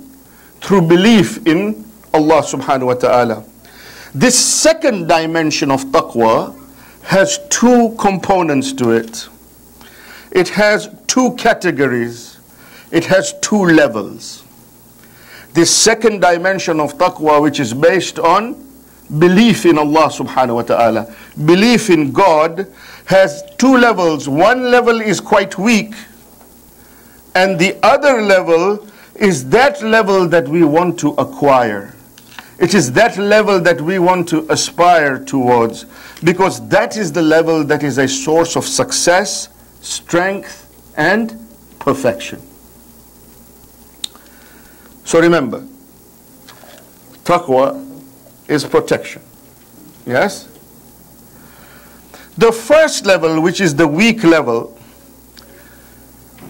through belief in Allah subhanahu wa ta'ala. This second dimension of taqwa has two components to it. It has two categories. It has two levels. This second dimension of taqwa, which is based on belief in Allah subhanahu wa ta'ala, belief in God, has two levels. One level is quite weak, and the other level is that level that we want to acquire. It is that level that we want to aspire towards, because that is the level that is a source of success, strength, and perfection. So remember, taqwa is protection. Yes? The first level, which is the weak level,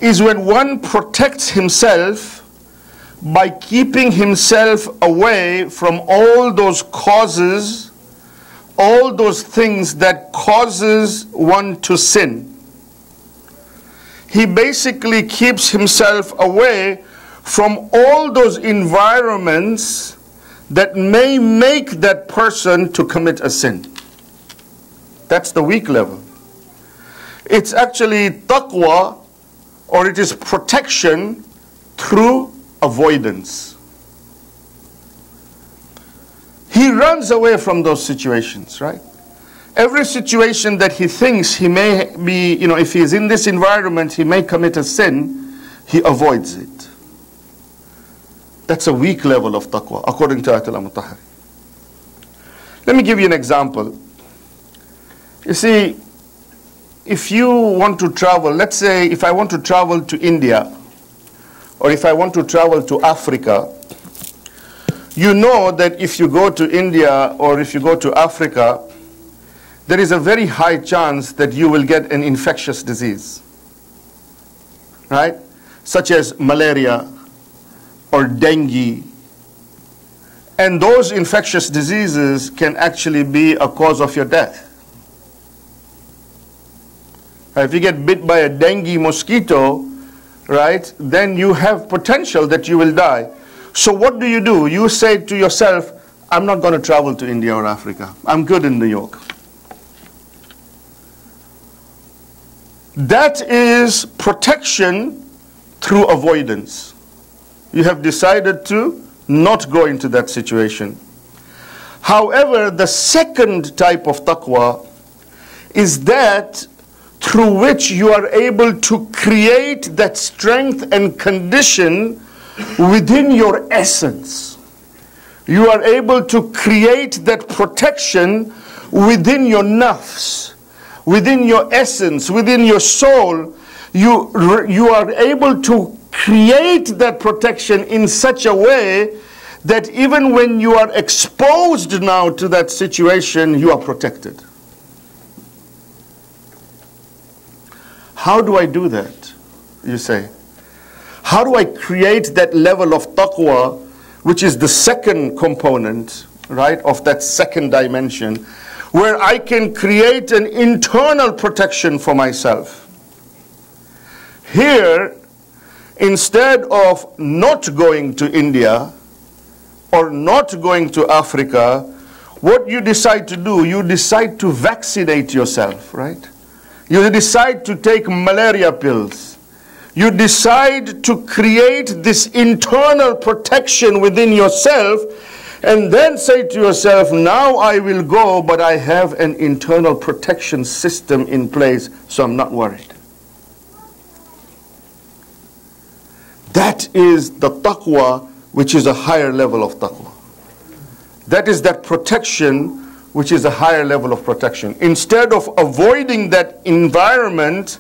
is when one protects himself by keeping himself away from all those causes, all those things that causes one to sin. He basically keeps himself away from all those environments that may make that person to commit a sin. That's the weak level. It's actually taqwa, or it is protection through avoidance. He runs away from those situations, right? Every situation that he thinks he may be, if he is in this environment, he may commit a sin, he avoids it. That's a weak level of taqwa, according to Ayatul Mutahhari. Let me give you an example. You see, if you want to travel, let's say if I want to travel to India, or if I want to travel to Africa, you know that if you go to India or if you go to Africa, there is a very high chance that you will get an infectious disease, right? Such as malaria or dengue. And those infectious diseases can actually be a cause of your death. If you get bit by a dengue mosquito, right, then you have potential that you will die. So what do? You say to yourself, I'm not going to travel to India or Africa. I'm good in New York. That is protection through avoidance. You have decided to not go into that situation. However, the second type of taqwa is that through which you are able to create that strength and condition within your essence. You are able to create that protection within your nafs, within your essence, within your soul. You are able to create that protection in such a way that even when you are exposed now to that situation, you are protected. How do I do that, you say? How do I create that level of taqwa, which is the second component, right, of that second dimension, where I can create an internal protection for myself? Here, instead of not going to India or not going to Africa, what you decide to do, you decide to vaccinate yourself, right? You decide to take malaria pills. You decide to create this internal protection within yourself, and then say to yourself, now I will go, but I have an internal protection system in place, so I'm not worried. That is the taqwa which is a higher level of taqwa. That is that protection which is a higher level of protection. Instead of avoiding that environment,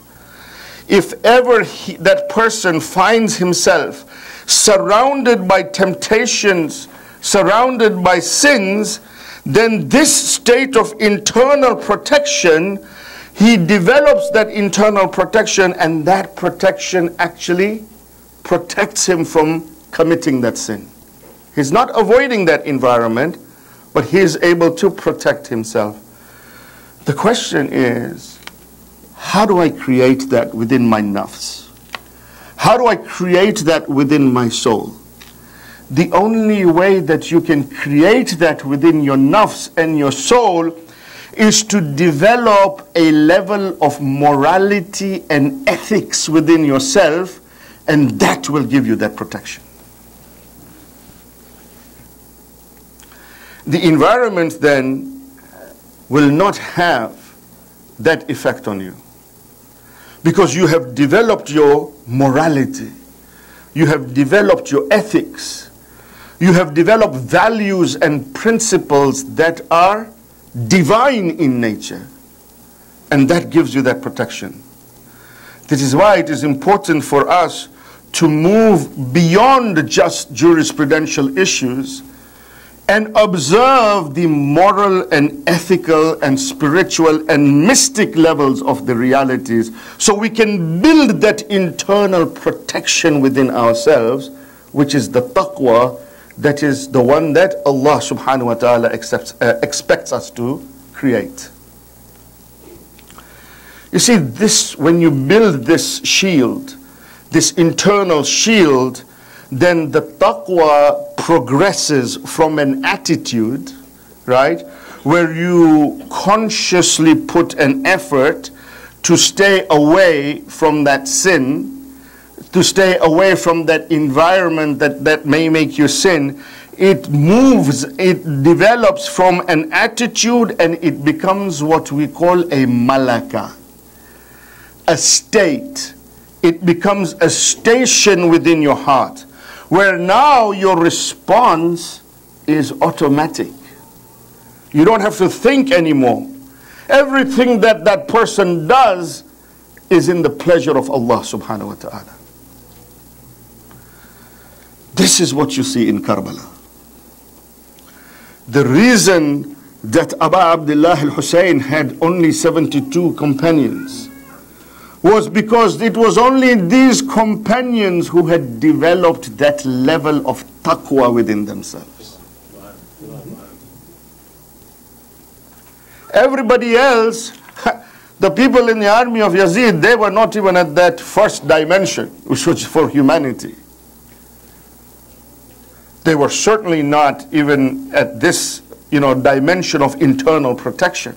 if ever that person finds himself surrounded by temptations, surrounded by sins, then this state of internal protection, he develops that internal protection, and that protection actually protects him from committing that sin. He's not avoiding that environment, but he is able to protect himself. The question is, how do I create that within my nafs? How do I create that within my soul? The only way that you can create that within your nafs and your soul is to develop a level of morality and ethics within yourself, and that will give you that protection. The environment then will not have that effect on you, because you have developed your morality, you have developed your ethics, you have developed values and principles that are divine in nature, and that gives you that protection. This is why it is important for us to move beyond just jurisprudential issues and observe the moral and ethical and spiritual and mystic levels of the realities, so we can build that internal protection within ourselves, which is the taqwa, that is the one that Allah subhanahu wa ta'ala expects us to create. You see, this, when you build this shield, this internal shield, then the taqwa progresses from an attitude, right, where you consciously put an effort to stay away from that sin, to stay away from that environment that may make you sin. It moves, it develops from an attitude, and it becomes what we call a malaka, a state. It becomes a station within your heart, where now your response is automatic. You don't have to think anymore. Everything that that person does is in the pleasure of Allah subhanahu wa ta'ala. This is what you see in Karbala. The reason that Abu Abdullah al-Hussein had only 72 companions was because it was only these companions who had developed that level of taqwa within themselves. Everybody else, the people in the army of Yazid, they were not even at that first dimension, which was for humanity. They were certainly not even at this, dimension of internal protection.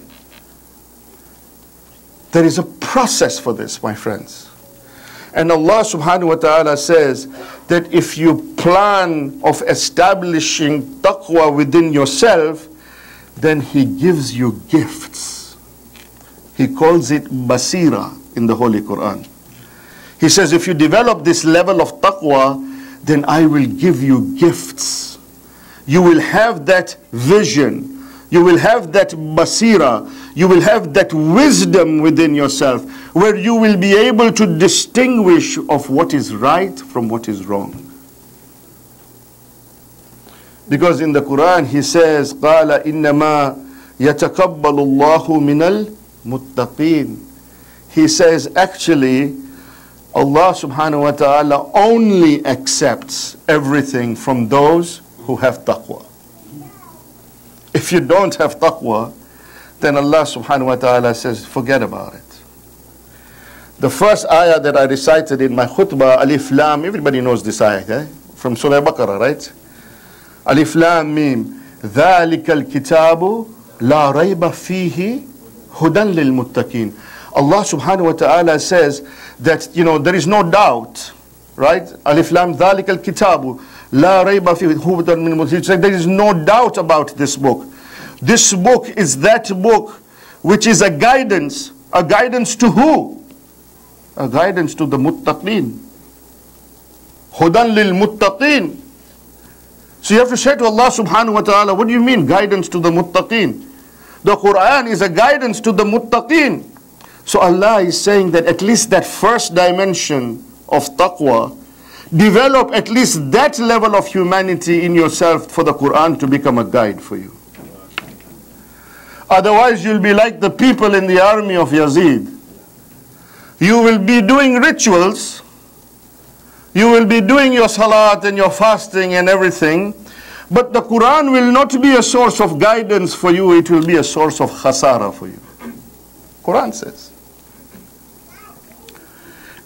There is a process for this, my friends. And Allah subhanahu wa ta'ala says that if you plan of establishing taqwa within yourself, then He gives you gifts. He calls it basira in the Holy Quran. He says, if you develop this level of taqwa, then I will give you gifts. You will have that vision. You will have that basira. You will have that wisdom within yourself, where you will be able to distinguish of what is right from what is wrong. Because in the Quran He says, قَالَ إِنَّمَا يَتَقَبَّلُ اللَّهُ مِنَ الْمُتَّقِينَ. He says, actually, Allah subhanahu wa ta'ala only accepts everything from those who have taqwa. If you don't have taqwa, then Allah subhanahu wa ta'ala says, forget about it. The first ayah that I recited in my khutbah, Alif Lam, everybody knows this ayah, from Surah Baqarah, right? Alif Lam Mim, ذَلِكَ الْكِتَابُ لَا رَيْبَ فِيهِ هُدًى لِلْمُتَّقِينَ. Allah subhanahu wa ta'ala says that, there is no doubt, right? Alif Lam ذَلِكَ الْكِتَابُ لَا رَيْبَ فِيهِ هُدًى لِلْمُتَّقِينَ. There is no doubt about this book. This book is that book which is a guidance. A guidance to who? A guidance to the muttaqeen. Hudan lil muttaqeen. So you have to say to Allah subhanahu wa ta'ala, what do you mean guidance to the muttaqeen? The Quran is a guidance to the muttaqeen. So Allah is saying that at least that first dimension of taqwa, develop at least that level of humanity in yourself for the Quran to become a guide for you. Otherwise you'll be like the people in the army of Yazid. You will be doing rituals, you will be doing your salat and your fasting and everything, but the Quran will not be a source of guidance for you, it will be a source of khasara for you. Quran says.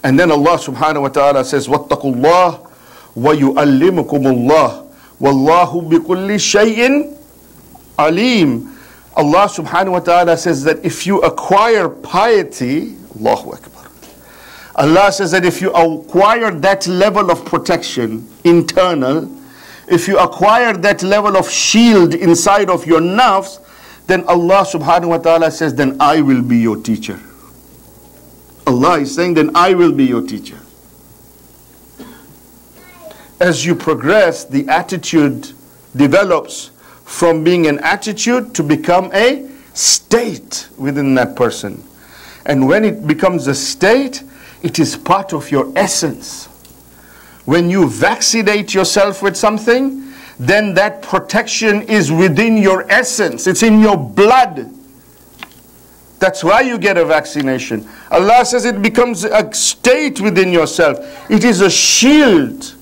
And then Allah subhanahu wa ta'ala says, وَاتَّقُوا اللَّهِ وَيُؤَلِّمُكُمُ اللَّهِ وَاللَّهُ بِكُلِّ شَيْءٍ عَلِيمٌ. Allah subhanahu wa ta'ala says that if you acquire piety, Allahu Akbar. Allah says that if you acquire that level of protection, internal, if you acquire that level of shield inside of your nafs, then Allah subhanahu wa ta'ala says, then I will be your teacher. Allah is saying, then I will be your teacher. As you progress, the attitude develops from being an attitude to become a state within that person. And when it becomes a state, it is part of your essence. When you vaccinate yourself with something, then that protection is within your essence. It's in your blood. That's why you get a vaccination. Allah says it becomes a state within yourself. It is a shield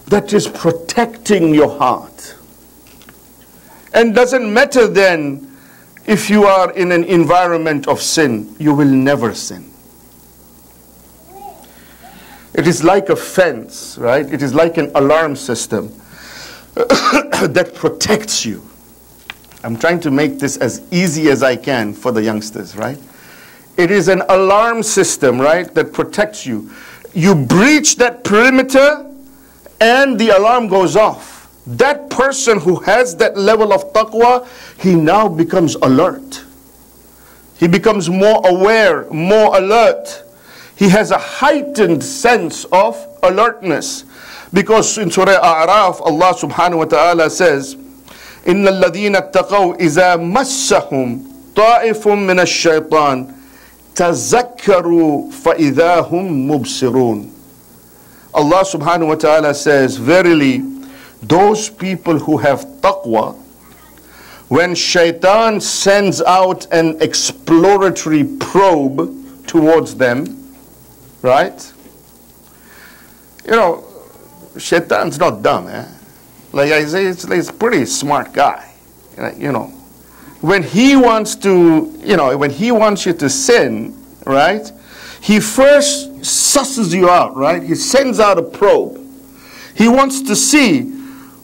that is protecting your heart. And doesn't matter then if you are in an environment of sin, you will never sin. It is like a fence, right? It is like an alarm system that protects you. I'm trying to make this as easy as I can for the youngsters, right? It is an alarm system, right, that protects you. You breach that perimeter and the alarm goes off. That person who has that level of taqwa, he now becomes alert. He becomes more aware, more alert. He has a heightened sense of alertness. Because in Surah A'raf, Allah subhanahu wa ta'ala says, إِنَّ الَّذِينَ اتَّقَوْا إِذَا مَسَّهُمْ طَائِفٌ مِّنَ الشَّيْطَانِ تَذَكَّرُوا فَإِذَا هُمْ مُبْصِرُونَ. Allah subhanahu wa ta'ala says, verily, those people who have taqwa, when shaitan sends out an exploratory probe towards them, right? You know, shaitan's not dumb, eh? Like I say, he's a pretty smart guy. You know, when he wants to, when he wants you to sin, right? He first susses you out, right? He sends out a probe. He wants to see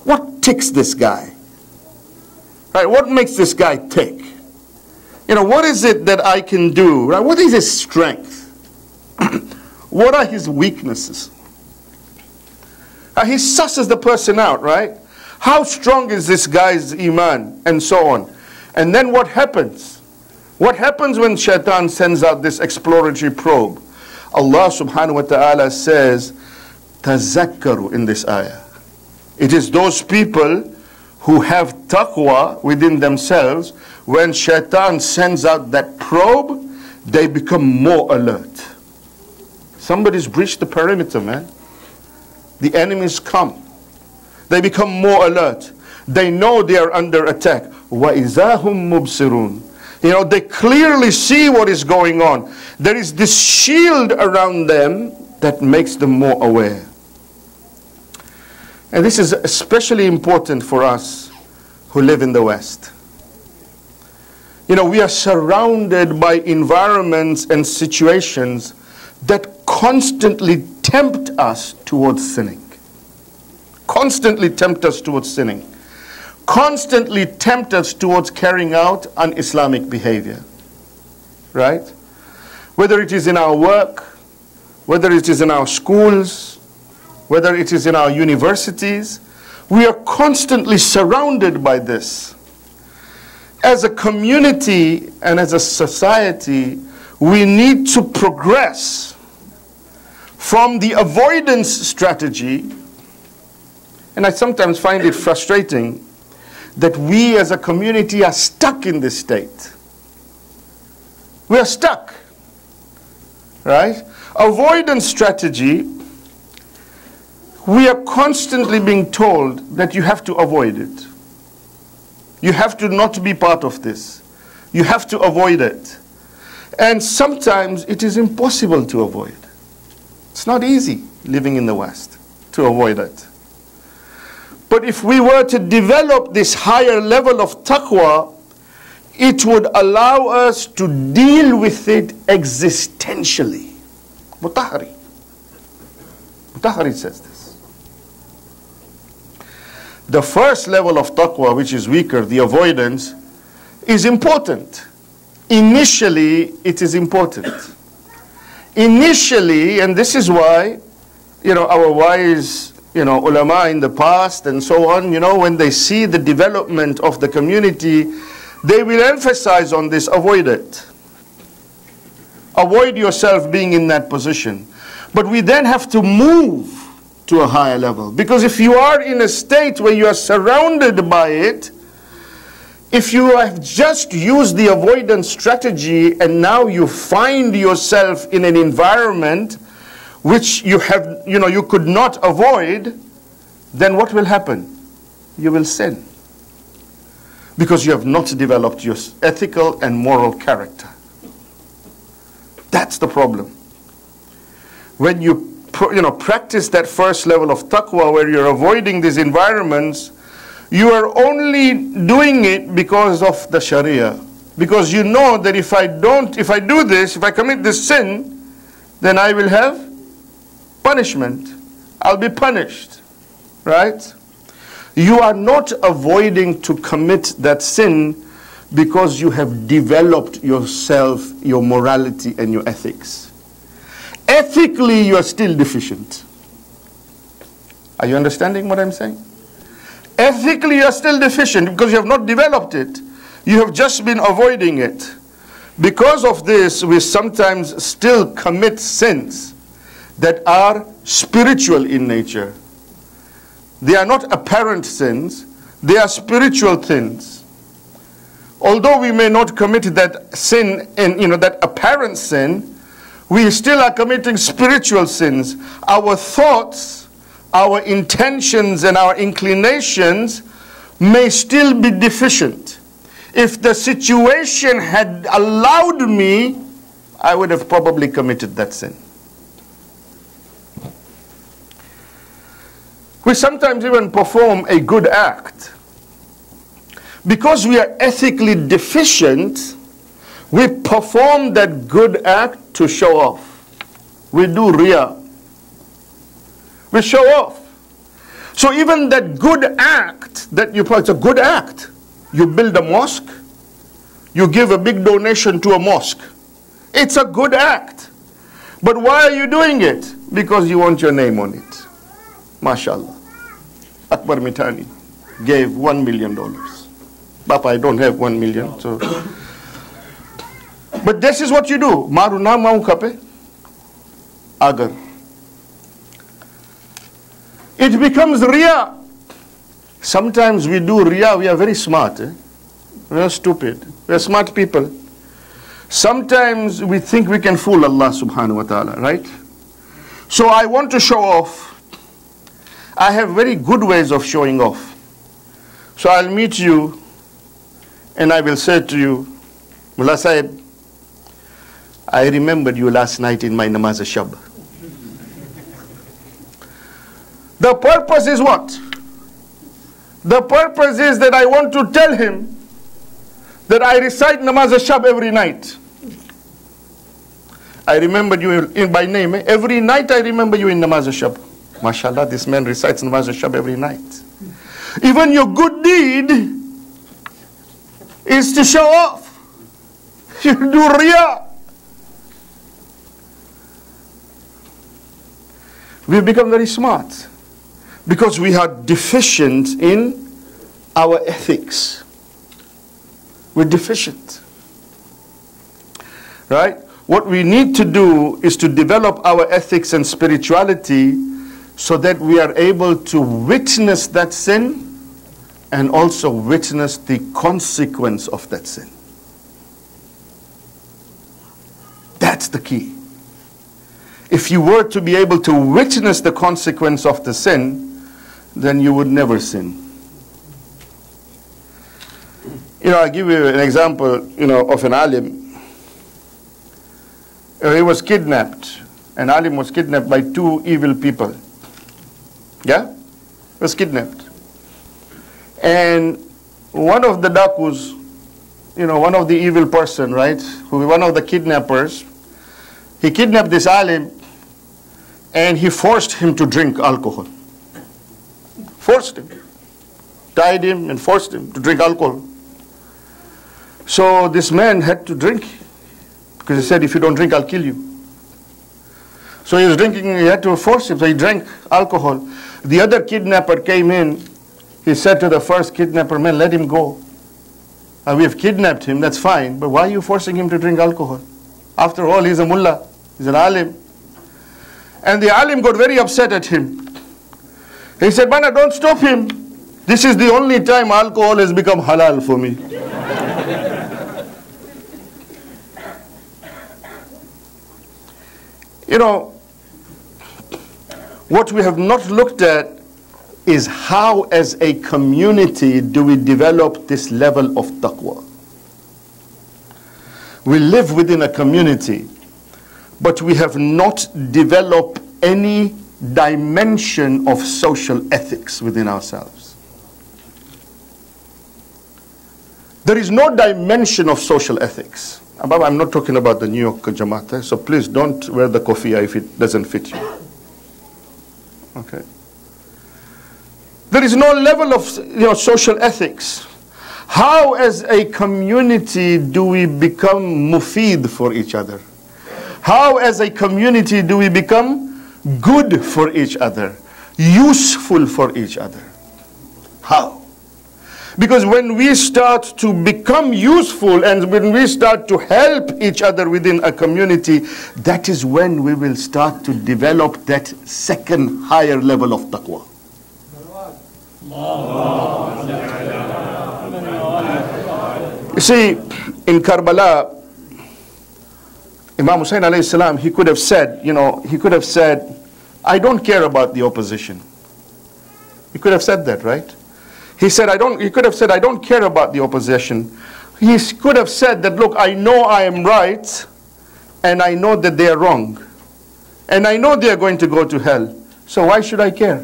what ticks this guy, right? What makes this guy tick? What is it that I can do, right? What is his strength? What are his weaknesses? He susses the person out, right? How strong is this guy's iman? And so on. And then what happens? What happens when shaitan sends out this exploratory probe? Allah subhanahu wa ta'ala says, tazakkaru in this ayah. It is those people who have taqwa within themselves. When shaitan sends out that probe, they become more alert. Somebody's breached the perimeter, man. The enemies come. They become more alert. They know they are under attack. وَإِذَا هُمْ مُبْصِرُونَ. They clearly see what is going on. There is this shield around them that makes them more aware. And this is especially important for us who live in the West. We are surrounded by environments and situations that constantly tempt us towards sinning. Constantly tempt us towards sinning. Constantly tempt us towards carrying out un-Islamic behavior. Right? Whether it is in our work, whether it is in our schools, whether it is in our universities, we are constantly surrounded by this. As a community and as a society, we need to progress from the avoidance strategy And I sometimes find it frustrating that we as a community are stuck in this state. We are stuck, right? Avoidance strategy, we are constantly being told that you have to avoid it. You have to not be part of this. You have to avoid it. And sometimes it is impossible to avoid. It's not easy living in the West to avoid it. But if we were to develop this higher level of taqwa, it would allow us to deal with it existentially. Mutahari says this. The first level of taqwa, which is weaker, the avoidance, is important. Initially, it is important. Initially, and this is why, our wise, ulama in the past and so on, when they see the development of the community, they will emphasize on this, avoid it. Avoid yourself being in that position. But we then have to move to a higher level. Because if you are in a state where you are surrounded by it, if you have just used the avoidance strategy and now you find yourself in an environment which you could not avoid, then what will happen? You will sin. Because you have not developed your ethical and moral character. That's the problem. When you practice that first level of taqwa where you're avoiding these environments, you are only doing it because of the Sharia. Because you know that if I commit this sin, then I will have punishment. I'll be punished. Right? You are not avoiding to commit that sin because you have developed yourself, your morality and your ethics. Ethically, you are still deficient. Are you understanding what I'm saying? Ethically, you are still deficient because you have not developed it. You have just been avoiding it. Because of this, we sometimes still commit sins that are spiritual in nature. They are not apparent sins. They are spiritual sins. Although we may not commit that sin, and that apparent sin, we still are committing spiritual sins. Our thoughts, our intentions, and our inclinations may still be deficient. If the situation had allowed me, I would have probably committed that sin. We sometimes even perform a good act. Because we are ethically deficient, we perform that good act to show off. We do riya. We show off. So even that good act that you it's a good act. You build a mosque, you give a big donation to a mosque. It's a good act. But why are you doing it? Because you want your name on it. MashaAllah. Akber Mithani gave $1 million. Papa, I don't have 1 million. So. But this is what you do. Maru na mau kape. Agar. It becomes riya. Sometimes we do riya, we are very smart. We are stupid. We are smart people. Sometimes we think we can fool Allah subhanahu wa ta'ala, right? So I want to show off. I have very good ways of showing off. So I'll meet you and I will say to you, Mullah Sahib, I remembered you last night in my namaz shab. The purpose is what? The purpose is that I want to tell him that I recite namaz shab every night. I remembered you by name. Every night I remember you in namaz shab. MashaAllah, this man recites namaz shab every night. Even your good deed is to show off. You do riya. We've become very smart because we are deficient in our ethics. We're deficient. Right? What we need to do is to develop our ethics and spirituality so that we are able to witness that sin and also witness the consequence of that sin. That's the key. If you were to be able to witness the consequence of the sin, then you would never sin. I'll give you an example, of an alim. He was kidnapped. An alim was kidnapped by two evil people. Yeah? He was kidnapped. And one of the dakus, one of the evil person, right? One of the kidnappers, he kidnapped this alim and he forced him to drink alcohol. Forced him. Tied him and forced him to drink alcohol. So this man had to drink because he said, if you don't drink, I'll kill you. So he was drinking, he had to force him, so he drank alcohol. The other kidnapper came in, he said to the first kidnapper, man, let him go. We have kidnapped him, that's fine, but why are you forcing him to drink alcohol? After all, he's a mullah, he's an alim. And the alim got very upset at him. He said, Bana, don't stop him. This is the only time alcohol has become halal for me. What we have not looked at is how as a community do we develop this level of taqwa. We live within a community, but we have not developed any dimension of social ethics within ourselves. There is no dimension of social ethics. I'm not talking about the New York Jamaat, so please don't wear the kofia if it doesn't fit you. Okay. There is no level of social ethics. How as a community do we become mufid for each other? How as a community do we become good for each other? Useful for each other? How? Because when we start to become useful and when we start to help each other within a community, that is when we will start to develop that second higher level of taqwa. You see, in Karbala, Imam Hussein alayhi salam, he could have said, I don't care about the opposition. He could have said that, right? He could have said, I don't care about the opposition. He could have said that, look, I know I am right, and I know that they are wrong. And I know they are going to go to hell. So why should I care?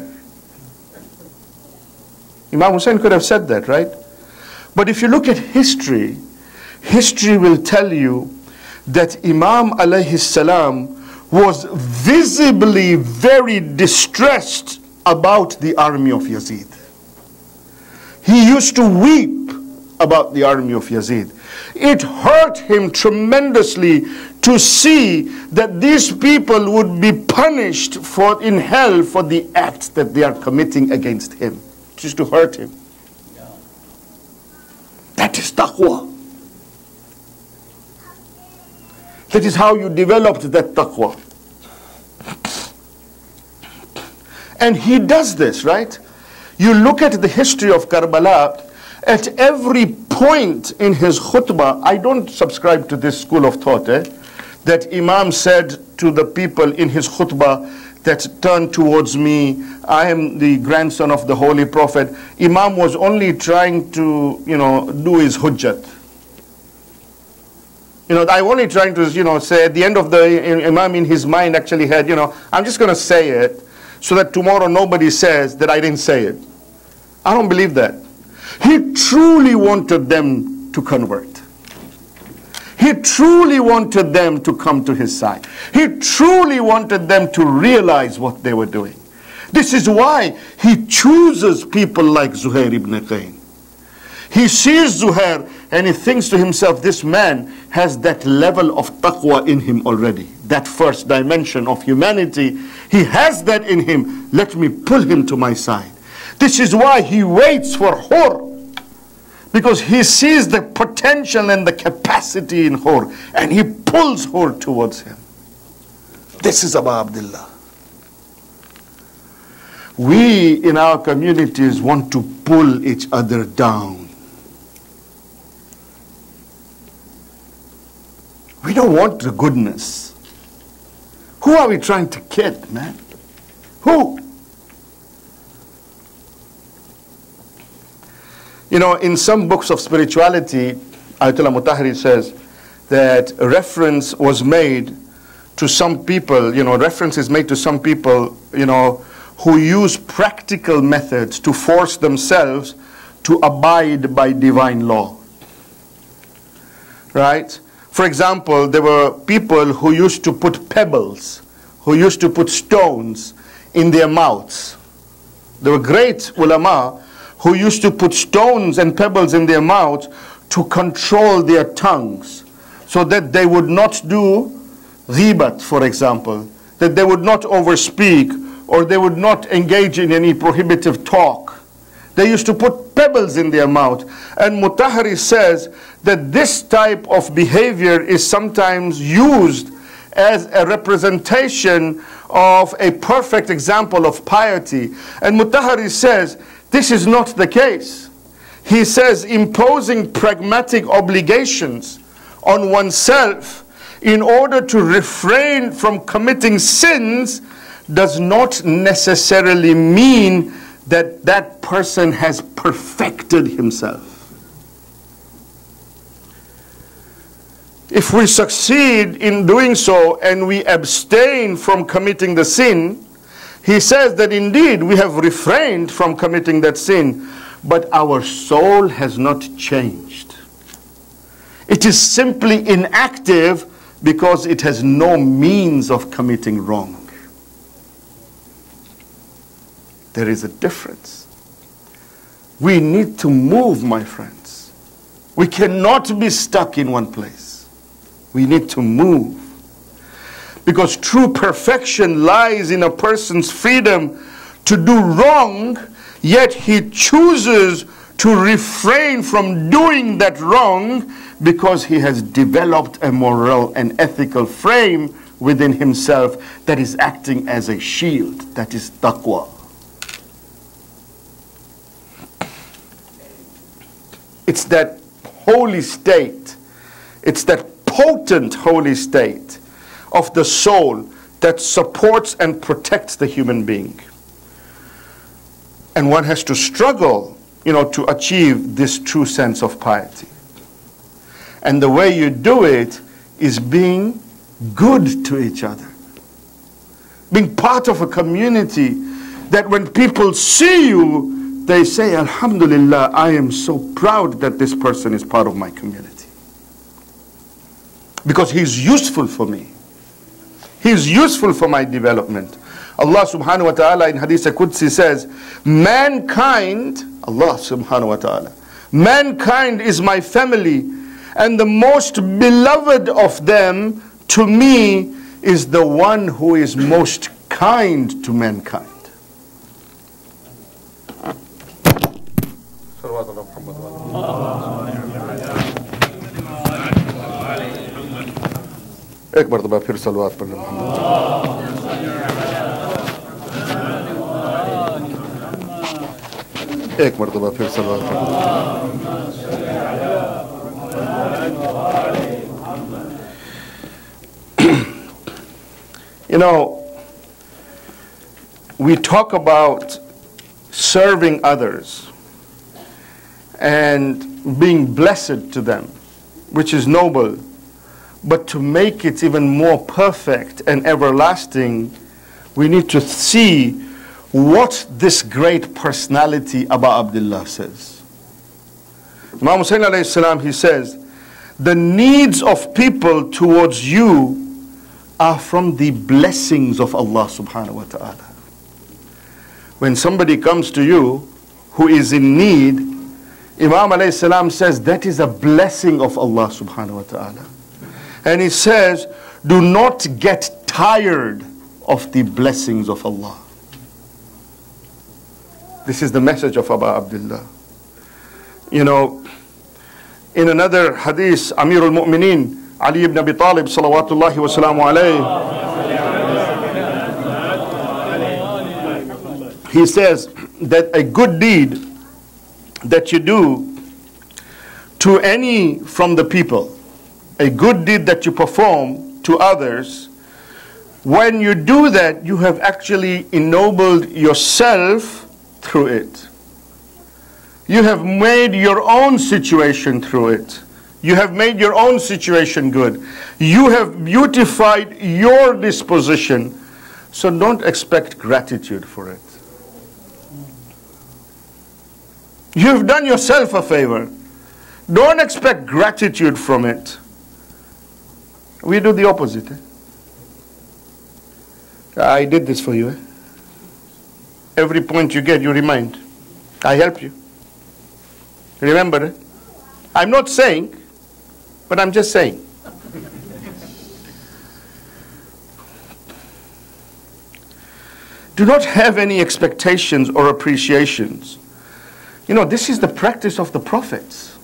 Imam Hussein could have said that, right? But if you look at history, history will tell you that Imam alayhi salam was visibly very distressed about the army of Yazid. He used to weep about the army of Yazid. It hurt him tremendously to see that these people would be punished in hell for the acts that they are committing against him. It used to hurt him. That is taqwa. That is how you developed that taqwa. And he does this, right? You look at the history of Karbala, at every point in his khutbah, I don't subscribe to this school of thought, that Imam said to the people in his khutbah that turn towards me, I am the grandson of the Holy Prophet. Imam was only trying to, do his hujjat. I'm only trying to, say at the end of the Imam in his mind actually had, I'm just going to say it so that tomorrow nobody says that I didn't say it. I don't believe that. He truly wanted them to convert. He truly wanted them to come to his side. He truly wanted them to realize what they were doing. This is why he chooses people like Zuhair ibn Qayn. He sees Zuhair and he thinks to himself, this man has that level of taqwa in him already. That first dimension of humanity, he has that in him. Let me pull him to my side. This is why he waits for Hur. Because he sees the potential and the capacity in Hur. And he pulls Hur towards him. This is Abu Abdullah. We in our communities want to pull each other down. We don't want the goodness. Who are we trying to kid, man? Who? You know, in some books of spirituality, Ayatollah Mutahari says that a reference was made to some people, reference is made to some people, who use practical methods to force themselves to abide by divine law. Right? For example, there were people who used to put pebbles, who used to put stones in their mouths. There were great ulama who used to put stones and pebbles in their mouths to control their tongues, so that they would not do ghibat, for example, that they would not overspeak, or they would not engage in any prohibitive talk. They used to put pebbles in their mouth. And Mutahari says that this type of behavior is sometimes used as a representation of a perfect example of piety. And Mutahari says this is not the case. He says imposing pragmatic obligations on oneself in order to refrain from committing sins does not necessarily mean that that person has perfected himself. If we succeed in doing so and we abstain from committing the sin, he says that indeed we have refrained from committing that sin, but our soul has not changed. It is simply inactive because it has no means of committing wrong. There is a difference. We need to move, my friends. We cannot be stuck in one place. We need to move. Because true perfection lies in a person's freedom to do wrong, yet he chooses to refrain from doing that wrong because he has developed a moral and ethical frame within himself that is acting as a shield. That is taqwa. It's that holy state, it's that potent holy state of the soul that supports and protects the human being. And one has to struggle, to achieve this true sense of piety. And the way you do it is being good to each other. Being part of a community that when people see you, they say, Alhamdulillah, I am so proud that this person is part of my community. Because he's useful for me. He's useful for my development. Allah subhanahu wa ta'ala in Hadith Qudsi says, mankind, Allah subhanahu wa ta'ala, mankind is my family, and the most beloved of them to me is the one who is most kind to mankind. एक मरतबा फिर सलवात पढ़ लो एक मरतबा फिर सलवात पढ़ लो we talk about serving others and being blessed to them, which is noble. But to make it even more perfect and everlasting, we need to see what this great personality Abu Abdullah says. Imam Hussain alayhi salam, he says, the needs of people towards you are from the blessings of Allah subhanahu wa ta'ala. When somebody comes to you who is in need, Imam alayhi salam says that is a blessing of Allah subhanahu wa ta'ala. And he says, do not get tired of the blessings of Allah. This is the message of Abu Abdullah. In another hadith, Amir al-Mu'mineen, Ali ibn Abi Talib, salawatullahi wa salamu alayhi, he says that a good deed that you do to any from the people, a good deed that you perform to others, when you do that, you have actually ennobled yourself through it. You have made your own situation through it. You have made your own situation good. You have beautified your disposition. So don't expect gratitude for it. You have done yourself a favor. Don't expect gratitude from it. We do the opposite. I did this for you. Every point you get, you remind. I help you. Remember it. I'm not saying, but I'm just saying. Do not have any expectations or appreciations. You know, this is the practice of the prophets.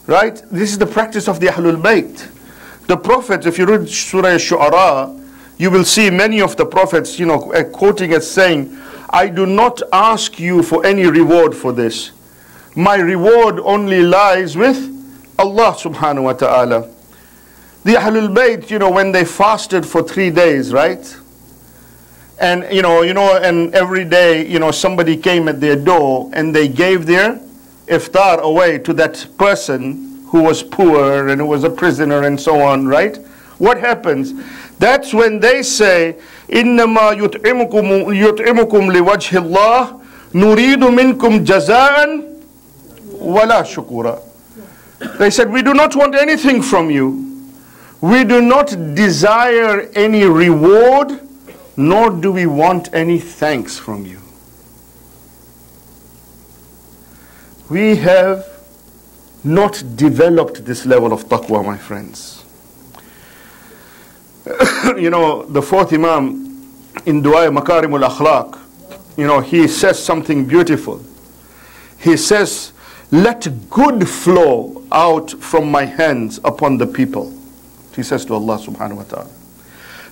Right? This is the practice of the Ahlul Bayt. The prophets, if you read Surah Al-Shu'ara, you will see many of the prophets, you know, quoting as saying, I do not ask you for any reward for this. My reward only lies with Allah subhanahu wa ta'ala. The Ahlul Bayt, you know, when they fasted for 3 days, right? And, and every day, you know, somebody came at their door and they gave their iftar away to that person who was poor and who was a prisoner and so on, right? What happens? That's when they say, إِنَّمَا يُطْعِمُكُمْ لِوَجْهِ اللَّهِ نُرِيدُ مِنْكُمْ جَزَاءً وَلَا شُكُورًا. They said, we do not want anything from you. We do not desire any reward, nor do we want any thanks from you. We have not developed this level of taqwa, my friends. You know, the fourth Imam in Dua Makarim al-Akhlaq, you know, he says something beautiful. He says, let good flow out from my hands upon the people. He says to Allah subhanahu wa ta'ala.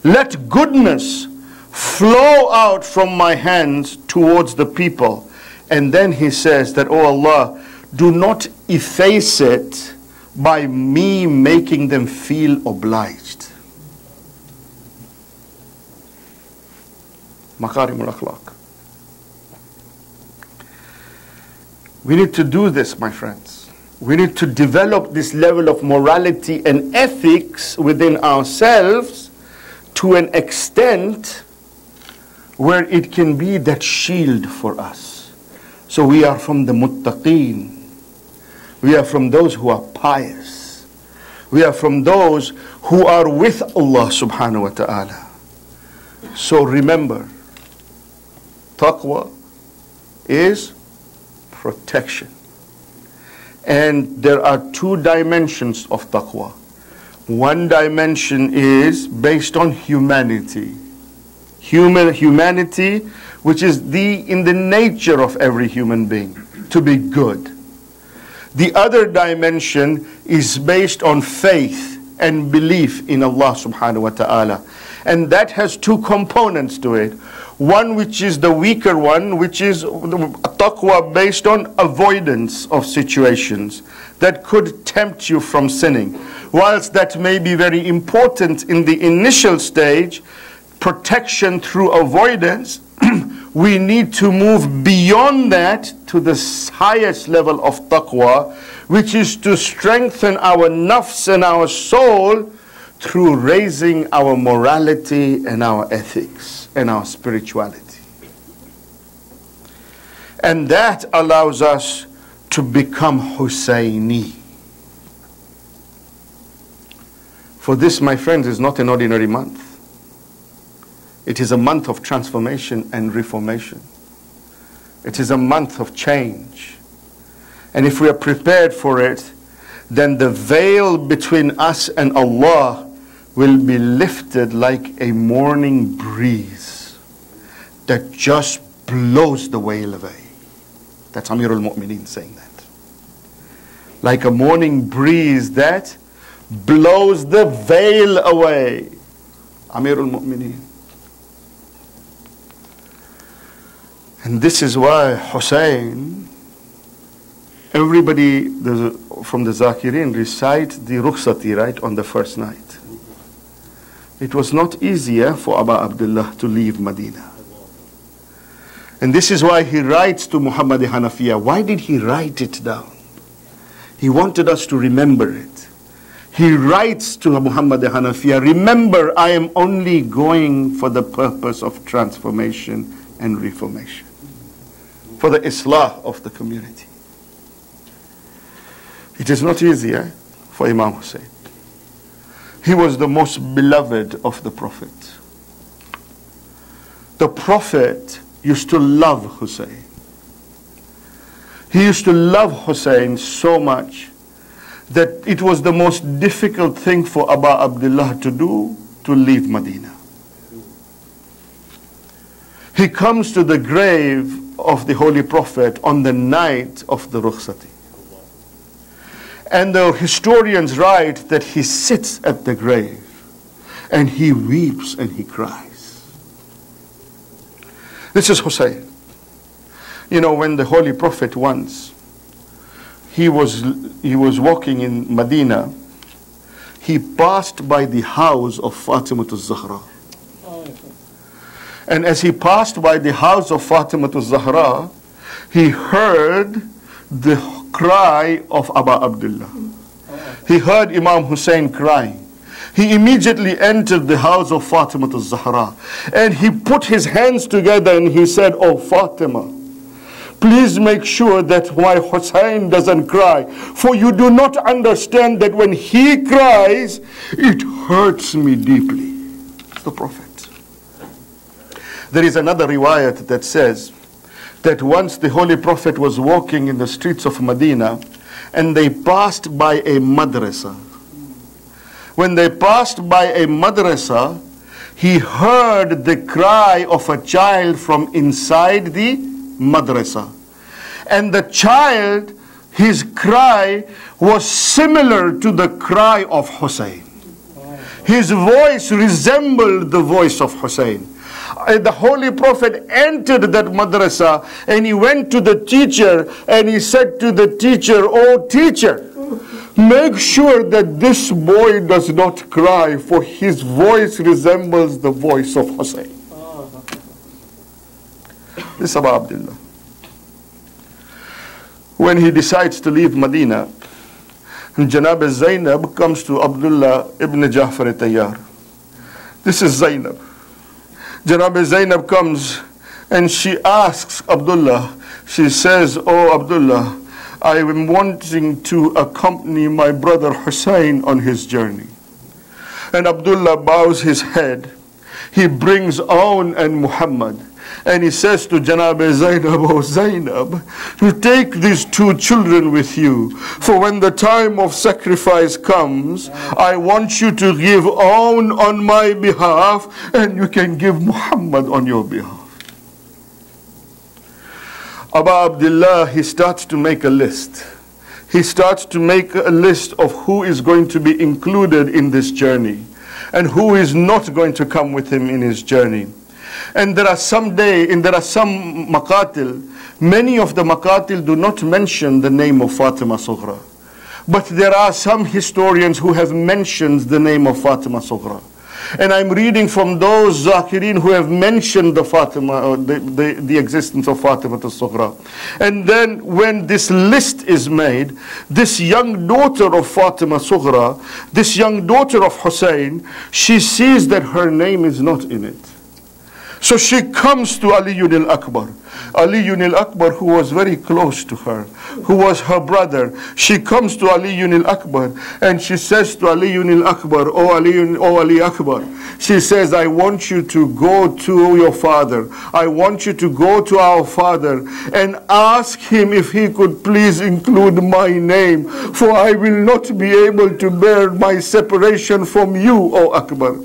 Let goodness flow out from my hands towards the people. And then he says that, oh Allah, do not efface it by me making them feel obliged. Makarim al-Akhlaq. We need to do this, my friends. We need to develop this level of morality and ethics within ourselves to an extent where it can be that shield for us. So we are from the muttaqeen. We are from those who are pious. We are from those who are with Allah subhanahu wa ta'ala. So remember, taqwa is protection. And there are two dimensions of taqwa. One dimension is based on humanity. Humanity, which is in the nature of every human being, to be good. The other dimension is based on faith and belief in Allah subhanahu wa ta'ala. And that has two components to it. One which is the weaker one, which is taqwa based on avoidance of situations that could tempt you from sinning. Whilst that may be very important in the initial stage, protection through avoidance, we need to move beyond that to the highest level of taqwa, which is to strengthen our nafs and our soul through raising our morality and our ethics and our spirituality. And that allows us to become Husayni. For this, my friends, is not an ordinary month. It is a month of transformation and reformation. It is a month of change. And if we are prepared for it, then the veil between us and Allah will be lifted like a morning breeze that just blows the veil away. That's Amirul Mu'mineen saying that. Like a morning breeze that blows the veil away. Amirul Mu'mineen. And this is why Hussein, everybody from the Zakirin recite the Rukhsati, right, on the first night. It was not easier for Abu Abdullah to leave Medina. And this is why he writes to Muhammad Hanafiya. Why did he write it down? He wanted us to remember it. He writes to Muhammad Hanafiya, remember, I am only going for the purpose of transformation and reformation, for the Islah of the community. It is not easy for Imam Hussein. He was the most beloved of the Prophet. The Prophet used to love Hussein. He used to love Hussein so much that it was the most difficult thing for Abu Abdullah to do, to leave Medina. He comes to the grave of the Holy Prophet on the night of the Rukhsati. And the historians write that he sits at the grave and he weeps and he cries. This is Hussein. You know, when the Holy Prophet once, he was walking in Medina, he passed by the house of Fatima al-Zahra. And as he passed by the house of Fatima al-Zahra, he heard the cry of Abu Abdullah. He heard Imam Hussein crying. He immediately entered the house of Fatima al-Zahra and he put his hands together and he said, "Oh Fatima, please make sure that my Hussein doesn't cry, for you do not understand that when he cries, it hurts me deeply." It's the Prophet. There is another riwayat that says that once the Holy Prophet was walking in the streets of Medina and they passed by a madrasa. When they passed by a madrasa, he heard the cry of a child from inside the madrasa. And the child, his cry was similar to the cry of Hussein. His voice resembled the voice of Hussein. The Holy Prophet entered that madrasa and he went to the teacher and he said to the teacher, "Oh teacher, make sure that this boy does not cry, for his voice resembles the voice of Hussein." This is Abu Abdullah. When he decides to leave Medina, Janab Zainab comes to Abdullah ibn Ja'far Tayyar. This is Zainab. Janab Zainab comes and she asks Abdullah, she says, "Oh Abdullah, I am wanting to accompany my brother Hussein on his journey." And Abdullah bows his head. He brings Aun and Muhammad. And he says to Janab Zainab, "Oh Zainab, you take these two children with you, for when the time of sacrifice comes, I want you to give Aun on my behalf, and you can give Muhammad on your behalf." Abu Abdullah, he starts to make a list. He starts to make a list of who is going to be included in this journey and who is not going to come with him in his journey. And there are some maqatil, many of the maqatil do not mention the name of Fatima Sughra. But there are some historians who have mentioned the name of Fatima Sughra. And I'm reading from those Zakirin who have mentioned the Fatima, the existence of Fatima Sughra. And then when this list is made, this young daughter of Fatima Sughra, this young daughter of Hussein, she sees that her name is not in it. So she comes to Ali al-Akbar. Ali al-Akbar, who was very close to her, who was her brother. She comes to Ali al-Akbar and she says to Ali al-Akbar, "Oh Ali Akbar," she says, "I want you to go to your father. I want you to go to our father and ask him if he could please include my name, for I will not be able to bear my separation from you, O Akbar."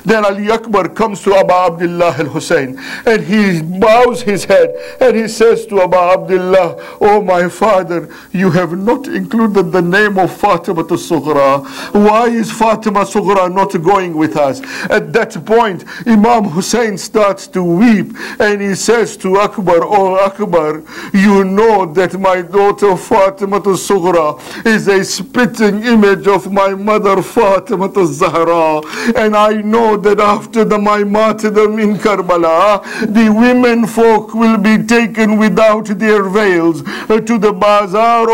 Then Ali Akbar comes to Abu Abdullah al-Hussein and he bows his head and he says to Abu Abdullah, "Oh my father, you have not included the name of Fatima Sughra. Why is Fatima Sughra not going with us?" At At that point, Imam Hussein starts to weep and he says to Akbar, "Oh Akbar, you know that my daughter Fatima Sughra is a spitting image of my mother Fatima Zahra, and I know that after my martyrdom in Karbala, the women folk will be taken without their veils to the bazaar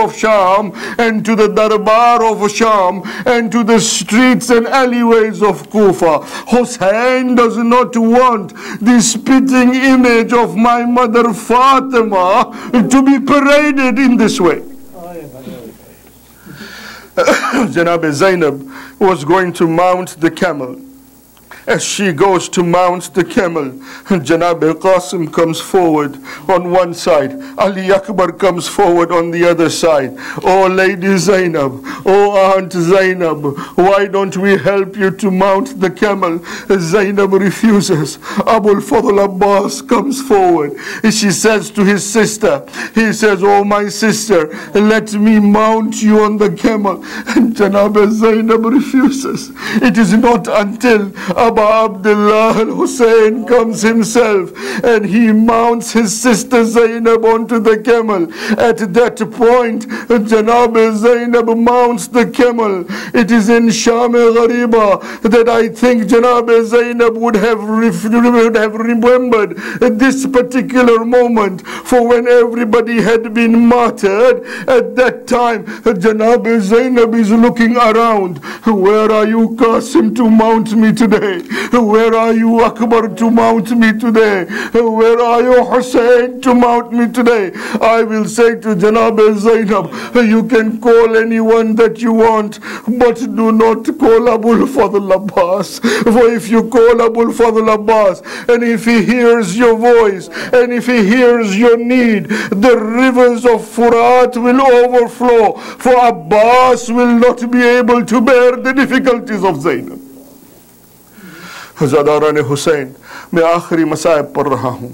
of Sham and to the darbar of Sham and to the streets and alleyways of Kufa. Hussein does not want the spitting image of my mother Fatima to be paraded in this way." Janab Zainab was going to mount the camel. As she goes to mount the camel, Janab Qasim comes forward on one side, Ali Akbar comes forward on the other side. "Oh Lady Zainab, oh Aunt Zainab, why don't we help you to mount the camel?" Zainab refuses. Abul Fadl Abbas comes forward. She says to his sister, he says, "Oh my sister, let me mount you on the camel." And Janab Zainab refuses. It is not until Aba Abdullah al-Hussein comes himself and he mounts his sister Zainab onto the camel. At that point, Janab Zainab mounts the camel. It is in Sham Ghariba that I think Janab Zainab would have remembered this particular moment, for when everybody had been martyred, at that time Janab Zainab is looking around. "Where are you, Qasim, to mount me today? Where are you, Akbar, to mount me today? Where are you, Hussein, to mount me today?" I will say to Janab Zainab, "You can call anyone that you want, but do not call Abul Fadl Abbas. For if you call Abul Fadl Abbas, and if he hears your voice, and if he hears your need, the rivers of Furat will overflow, for Abbas will not be able to bear the difficulties of Zainab." زاداران حسین، میں آخری مصائب پڑھ رہا ہوں،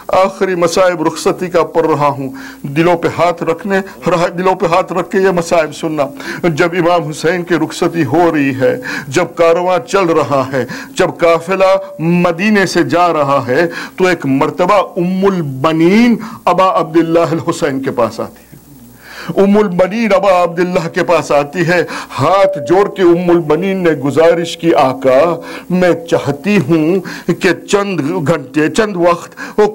آخری مصائب رخصتی کا پڑھ رہا ہوں. دلوں پہ ہاتھ رکھ کے یہ مصائب سننا. جب امام حسین کی رخصتی ہو رہی ہے، جب کارواں چل رہا ہے، جب قافلہ مدینے سے جا رہا ہے، تو ایک مرتبہ ام البنین ابا عبداللہ الحسین کے پاس آتی ہے. ام البنین ابا عبداللہ کے پاس آتی ہے. ہاتھ جوڑ کے ام البنین نے گزارش کی، "آقا، میں چاہتی ہوں کہ چند گھنٹے، چند وقت، وہ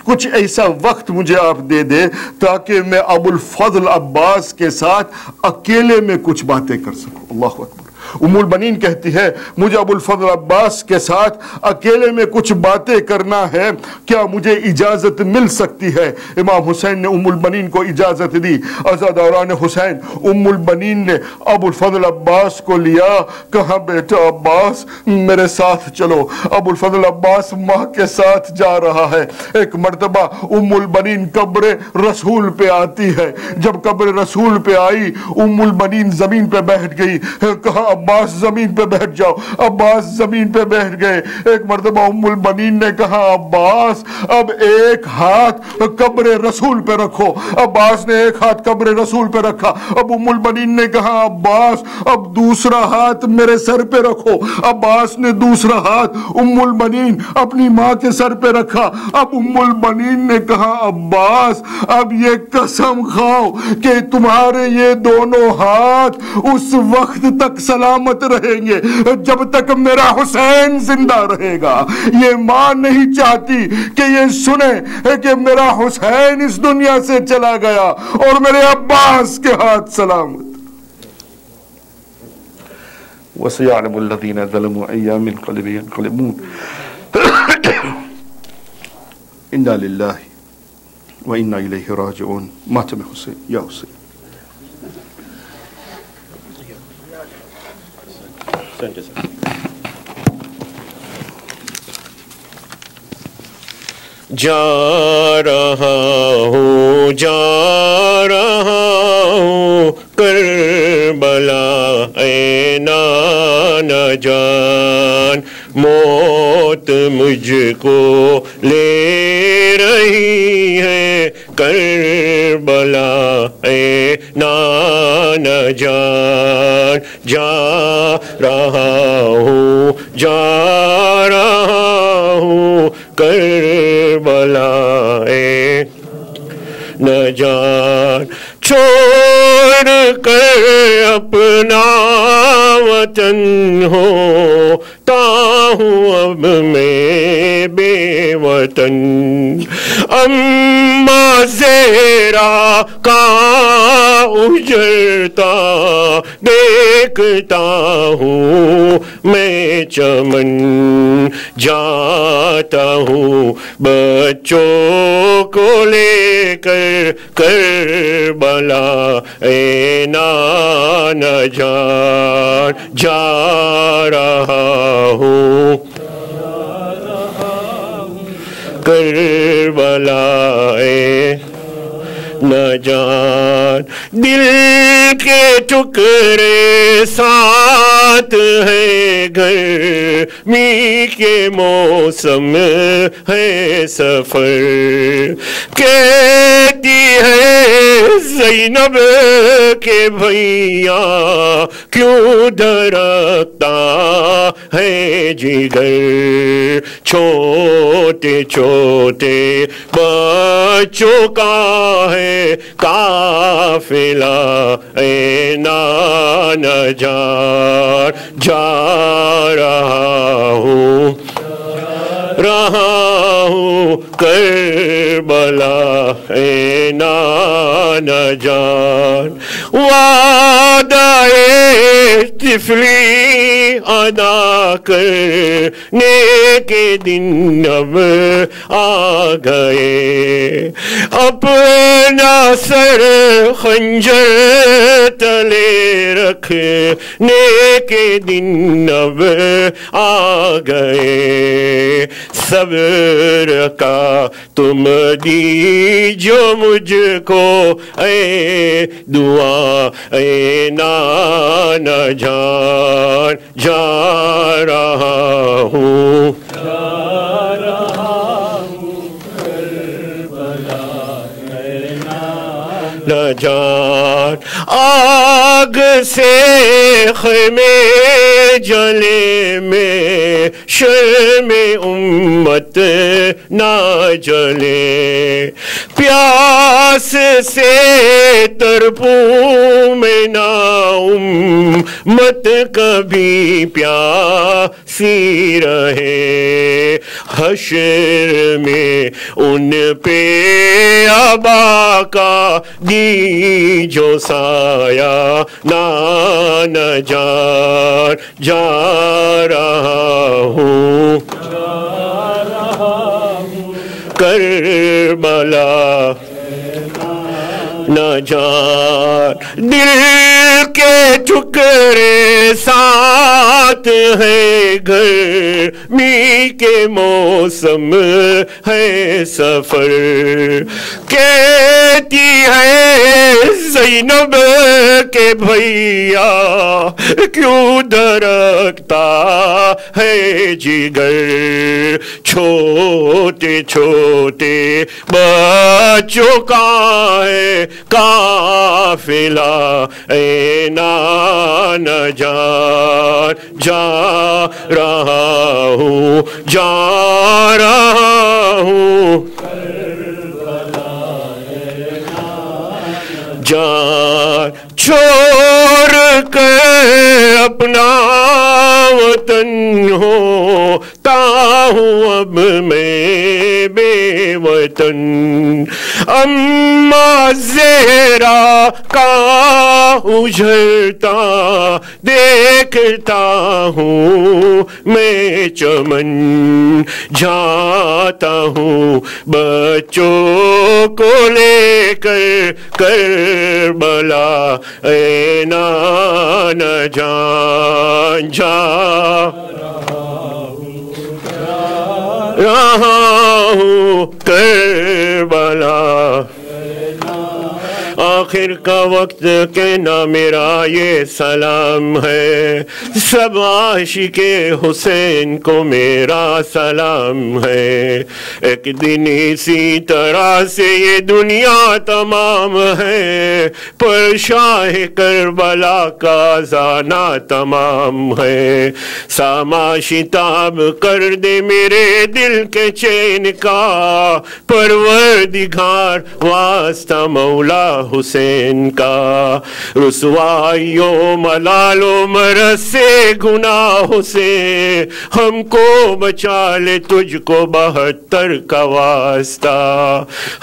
کچھ ایسا وقت مجھے آپ دے دے تاکہ میں ابو الفضل عباس کے ساتھ اکیلے میں کچھ باتیں کر سکوں." اللہ اکبر. ام البنین کہتی ہے، مجھے ابو الفضل عباس کے ساتھ اکیلے میں کچھ باتیں کرنا ہے، کیا مجھے اجازت مل سکتی ہے؟ امام حسین نے ام البنین کو اجازت دی. عزاداران حسین، ام البنین نے ابو الفضل عباس کو لیا، کہا، "بیٹا عباس، میرے ساتھ چلو." ابو الفضل عباس ماں کے ساتھ جا رہا ہے. ایک مرتبہ ام البنین قبر رسول پہ آتی ہے. جب قبر رسول پہ آئی، ام البنین زمین پہ بیٹھ گئی. کہا، "عباس زمین پہ بیٹھ جاؤ." عباس زمین پہ بیٹھ گئے. ایک مرتبہ ام البنین نے کہا، "عباس، اب ایک ہاتھ قبر رسول پہ رکھو." عباس نے ایک ہاتھ قبر رسول پہ رکھا. اب ام البنین نے کہا، "عباس، اب دوسرا ہاتھ میرے سر پہ رکھو." عباس نے دوسرا ہاتھ ام البنین اپنی ماں کے سر پہ رکھا. اب ام البنین نے کہا، "عباس، اب یہ قسم کھاؤ کہ تمہارے یہ دونوں ہاتھ اس وقت تک سلامت رہیں گے جب تک میرا حسین زندہ رہے گا." یہ ماں نہیں چاہتی کہ یہ سنے کہ میرا حسین اس دنیا سے چلا گیا اور میرے عباس کے ہاتھ سلامت. وَسَيَعْلَمُ الَّذِينَ ظَلَمُوا أَيَّ مُنقَلِبٍ يَنقَلِبُونَ. إِنَّا لِلَّهِ وَإِنَّا إِلَيْهِ رَاجِعُونَ. ماتم حسین، یا حسین. جا رہا ہوں کربلا اے نانا جان، موت مجھ کو لے رہی ہے کربلا اے नाना जान जा रहा हूँ करबलाए न जान छोड़ कर अपना वतन होता हूँ अब मैं बेवतन अम्मा ज़हरा का उजड़ता देखता हूँ मैं चमन जाता हूँ बच्चों को लेकर करबला ए नाना जान जा रहा हूँ करबला ए न जान दिल के टुकड़े साथ है गर्मी के मौसम है सफर कहती है ज़ैनब के भैया क्यों धड़कता है जिगर छोटे छोटे बच्चों का है काफिला ए नाना जान जा रहा हूँ करबला ए नाना जान वादाए तिफली अदा करने के दिन अब आ गए अपना सर खंजर तले रखने के दिन अब आ गए सब्र का तुम दीजो मुझको ए दुआ ए नाना जान जा रहा हूँ न जान आग से ख़ैमे जले में शर्मे उम्मत ना जले प्यास से तरपूं में ना उम्मत कभी प्यासी रहे हश्र में उन पे आबा का दी जो साया नाना जान जा रहा हूँ करबला न जान दिल के टुकड़े साथ है गर्मी के मौसम है सफर कहती है ज़ैनब के भैया क्यों धड़कता है जिगर छोटे छोटे बच्चों का है काफिला ए नाना जान जा रहा हूँ जान छोड़ कर अपना वतन होता हूँ अब मैं बेवतन अम्मा ज़हरा का उजड़ता देखता हूँ मैं चमन जाता हूँ बच्चों को लेकर करबला ए नाना जान जा रहा हूँ करबला آخر کا وقت کہنا میرا یہ سلام ہے، سب عاشق حسین کو میرا سلام ہے، ایک دن اسی طرح سے یہ دنیا تمام ہے، پر شاہ کربلا کا زانا تمام ہے، ساما شتاب کر دے میرے دل کے چین کا، پروردگار واسطہ مولا حسین کا، رسوائی و ملال و مرض سے گناہ سے ہم کو بچا لے تجھ کو 72 کا واسطہ،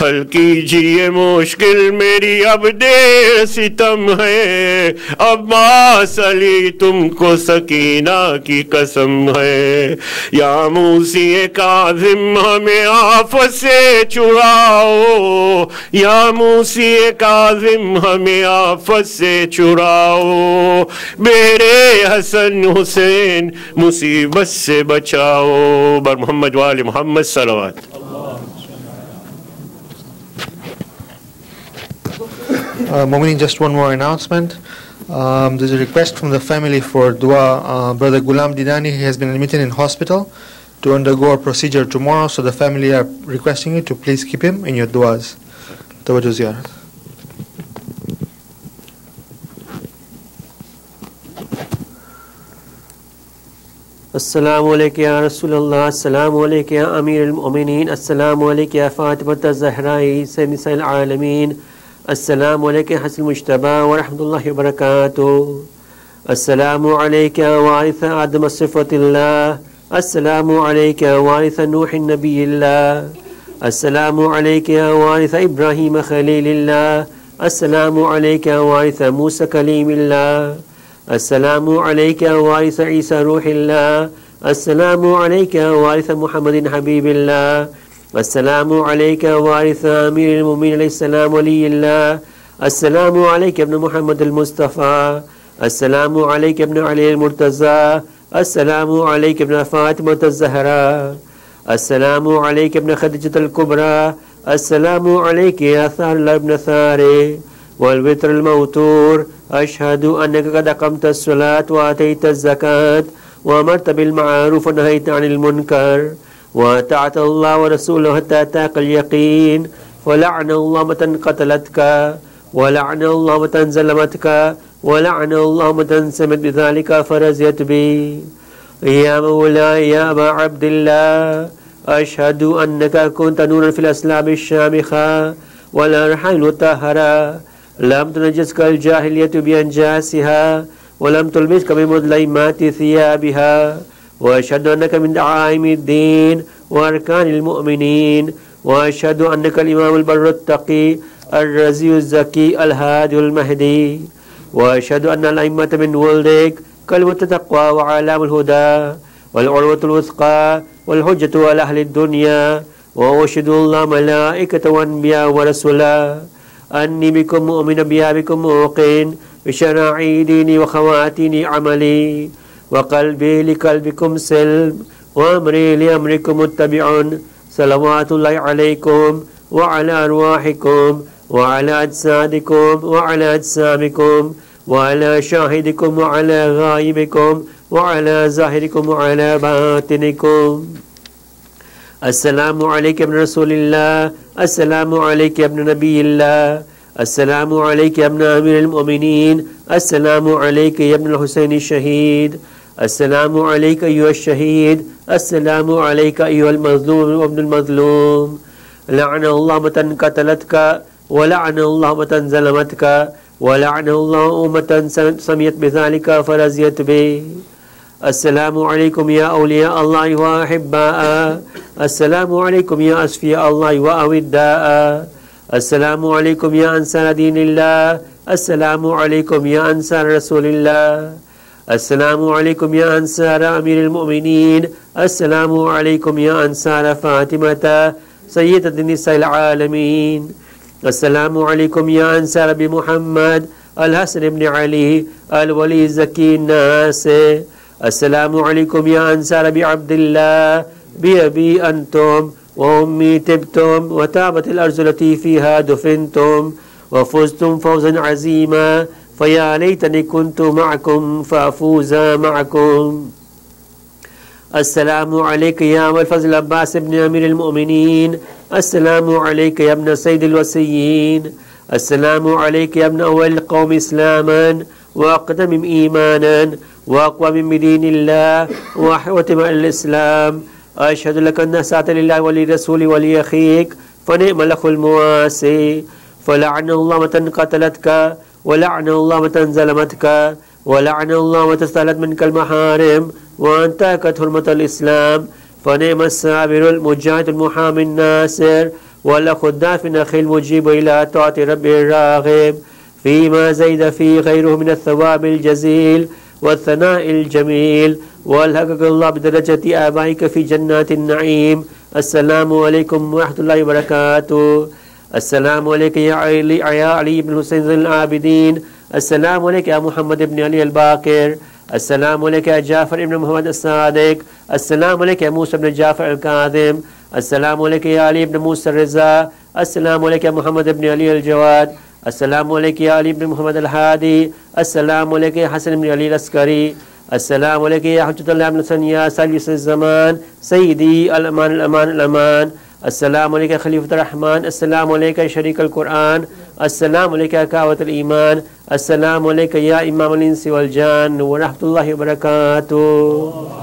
حل کیجئے مشکل میری اب دیر ستم ہے، عباس علی تم کو سکینہ کی قسم ہے، یا موسی کاظم ہمیں آفت سے چھڑاؤ، یا موسی کاظم ہمیں آفت سے چھڑاؤ، میرے حسن حسین مصیبت سے بچاؤ، بر محمد وآل محمد صلوات۔ Mu'mineen, just one more announcement. There's a request from the family for dua. Brother Ghulam Didani has been admitted in hospital to undergo a procedure tomorrow, so the family are requesting you to please keep him in your duas. Tawajjuh ziyarat. السلام علیکم یا رسول اللہ، السلام علیکم یا امیر المؤمنین، السلام علیکم یا فاطمۃ الزہراء سید نساء العالمین، السلام علیکم حسن مجتبی ورحمۃ اللہ وبرکاتہ، السلام علیکم وارث آدم صفۃ اللہ، السلام علیکم وارث نوح نبی اللہ، السلام علیکم وارث ابراہیم خلیل اللہ، السلام علیکم وارث موسیٰ کلیم اللہ، السلام علیکم وارث عیسیٰ روح اللہ، السلام علیکم وارث محمد حبیب اللہ، السلام علیکم وارث امیر المؤمنین علیہ السلام ولی اللہ، السلام علیکم ابن محمد المصطفیٰ، السلام علیکم ابن علی المرتضیٰ، السلام علیکم ابن فاطمۃ الزہراء، السلام علیکم ابن خدیجۃ الکبریٰ، السلام علیکم یا ثار اللہ ابن ثارے والوتر الموتور، أشهد أنك قد أقمت الصلاة وآتيت الزكاة وأمرت بالمعروف ونهيت عن المنكر وأطعت الله ورسوله حتى أتاك اليقين، ولعن الله من قتلتك، ولعن الله من ظلمتك، ولعن الله من سمت بذلك فرزيت بي، يا مولاي يا أبا عبد الله، أشهد أنك كنت نورا في الأسلام الشامخة والأرحام المطهرة، لم تنجسك الجاهلية بأنجاسها ولم تلبسك بمظلمات ثيابها، وأشهد أنك من دعائم الدين وأركان المؤمنين، وأشهد أنك الإمام البر التقي الرزي الزكي الهادي المهدي، وأشهد أن الأئمة من ولدك كلمة التقوى وعلام الهدى والعروة الوثقى والحجة على أهل الدنيا، وأشهد الله ملائكة وأنبياء ورسلا أني بكم مؤمن بها بكم موقن بشرائع ديني وخواتين عملي، وقلبي لقلبكم سلم وأمري لأمركم متبع، صلوات الله عليكم وعلى أرواحكم وعلى أجسادكم وعلى أجسامكم وعلى شاهدكم وعلى غائبكم وعلى ظاهركم وعلى باطنكم. السلام علیکم ابن رسول اللہ، السلام علیکم ابن نبی اللہ، السلام علیکم ابن امیر المؤمنین، السلام علیکم ابن الحسین الشہید، السلام علیکم ایھا الشہید، السلام علیکم ایھا المظلوم وابن المظلوم، لعن اللہ من قتلتک، ولعن اللہ من ظلمتک، ولعن اللہ من سمیت بذلک فرضیت بہ. السلام علیکم یا اولیاء اللہ و احباء، السلام علیکم یا اصفیاء اللہ و اوداء، السلام علیکم یا انصار دین اللہ، السلام علیکم یا انصار رسول اللہ، السلام علیکم یا انصار امیر المؤمنین، السلام علیکم یا انصار فاطمہ سیدۃ نساء العالمین، السلام علیکم یا انصار ابی محمد الحسن بن علی الولی الزکی الناس، السلام علیکم یا انصار ابی عبداللہ بأبی انتم وأمی تبتم وتابت الأرض التي فيها دفنتم وفزتم فوزا عظيما فيا ليتني كنت معكم فأفوز معكم. السلام عليك يا أبا الفضل العباس بن أمير المؤمنين. السلام عليك يا ابن سيد الوصيين. السلام عليك يا ابن أول القوم إسلاما وأقدم إيمانا وأقوى من بدين الله وحوتم الإسلام. أشهد لك أن ساعة لله ولرسول ولأخيك فنعم الأخ المواسي. فلعن الله من قتلتك ولعن الله من ظلمتك ولعن الله من استحلت منك المحارم وانتهكت حرمة الإسلام. فنعم الصابر المجاهد المحامي الناصر والأخ الدافن أخي المجيب إلى طاعة ربه الراغب فيما زيد فيه غيره من الثواب الجزيل والثناء الجميل والحقق الله بدرجة آبائك في جنات النعيم. السلام عليكم ورحمة الله وبركاته. السلام عليك يا علي بن حسين زين العابدين. السلام عليك يا محمد بن علي الباقر. السلام عليك يا جعفر بن محمد الصادق. السلام عليك يا موسى بن جعفر الكاظم. السلام عليك يا علي بن موسى الرضا. السلام عليك يا محمد بن علي الجواد. السلام عليك يا علي بن محمد الهادي. السلام عليك يا حسن بن علي العسكري. السلام عليك يا حجة الله بن حسن يا سالس الزمان سيدي الأمان الأمان الأمان. السلام عليك يا خليفة الرحمن. السلام عليك يا شريك القرآن. السلام عليك يا كاوة الإيمان. السلام عليك يا إمام الإنس والجان ورحمة الله وبركاته.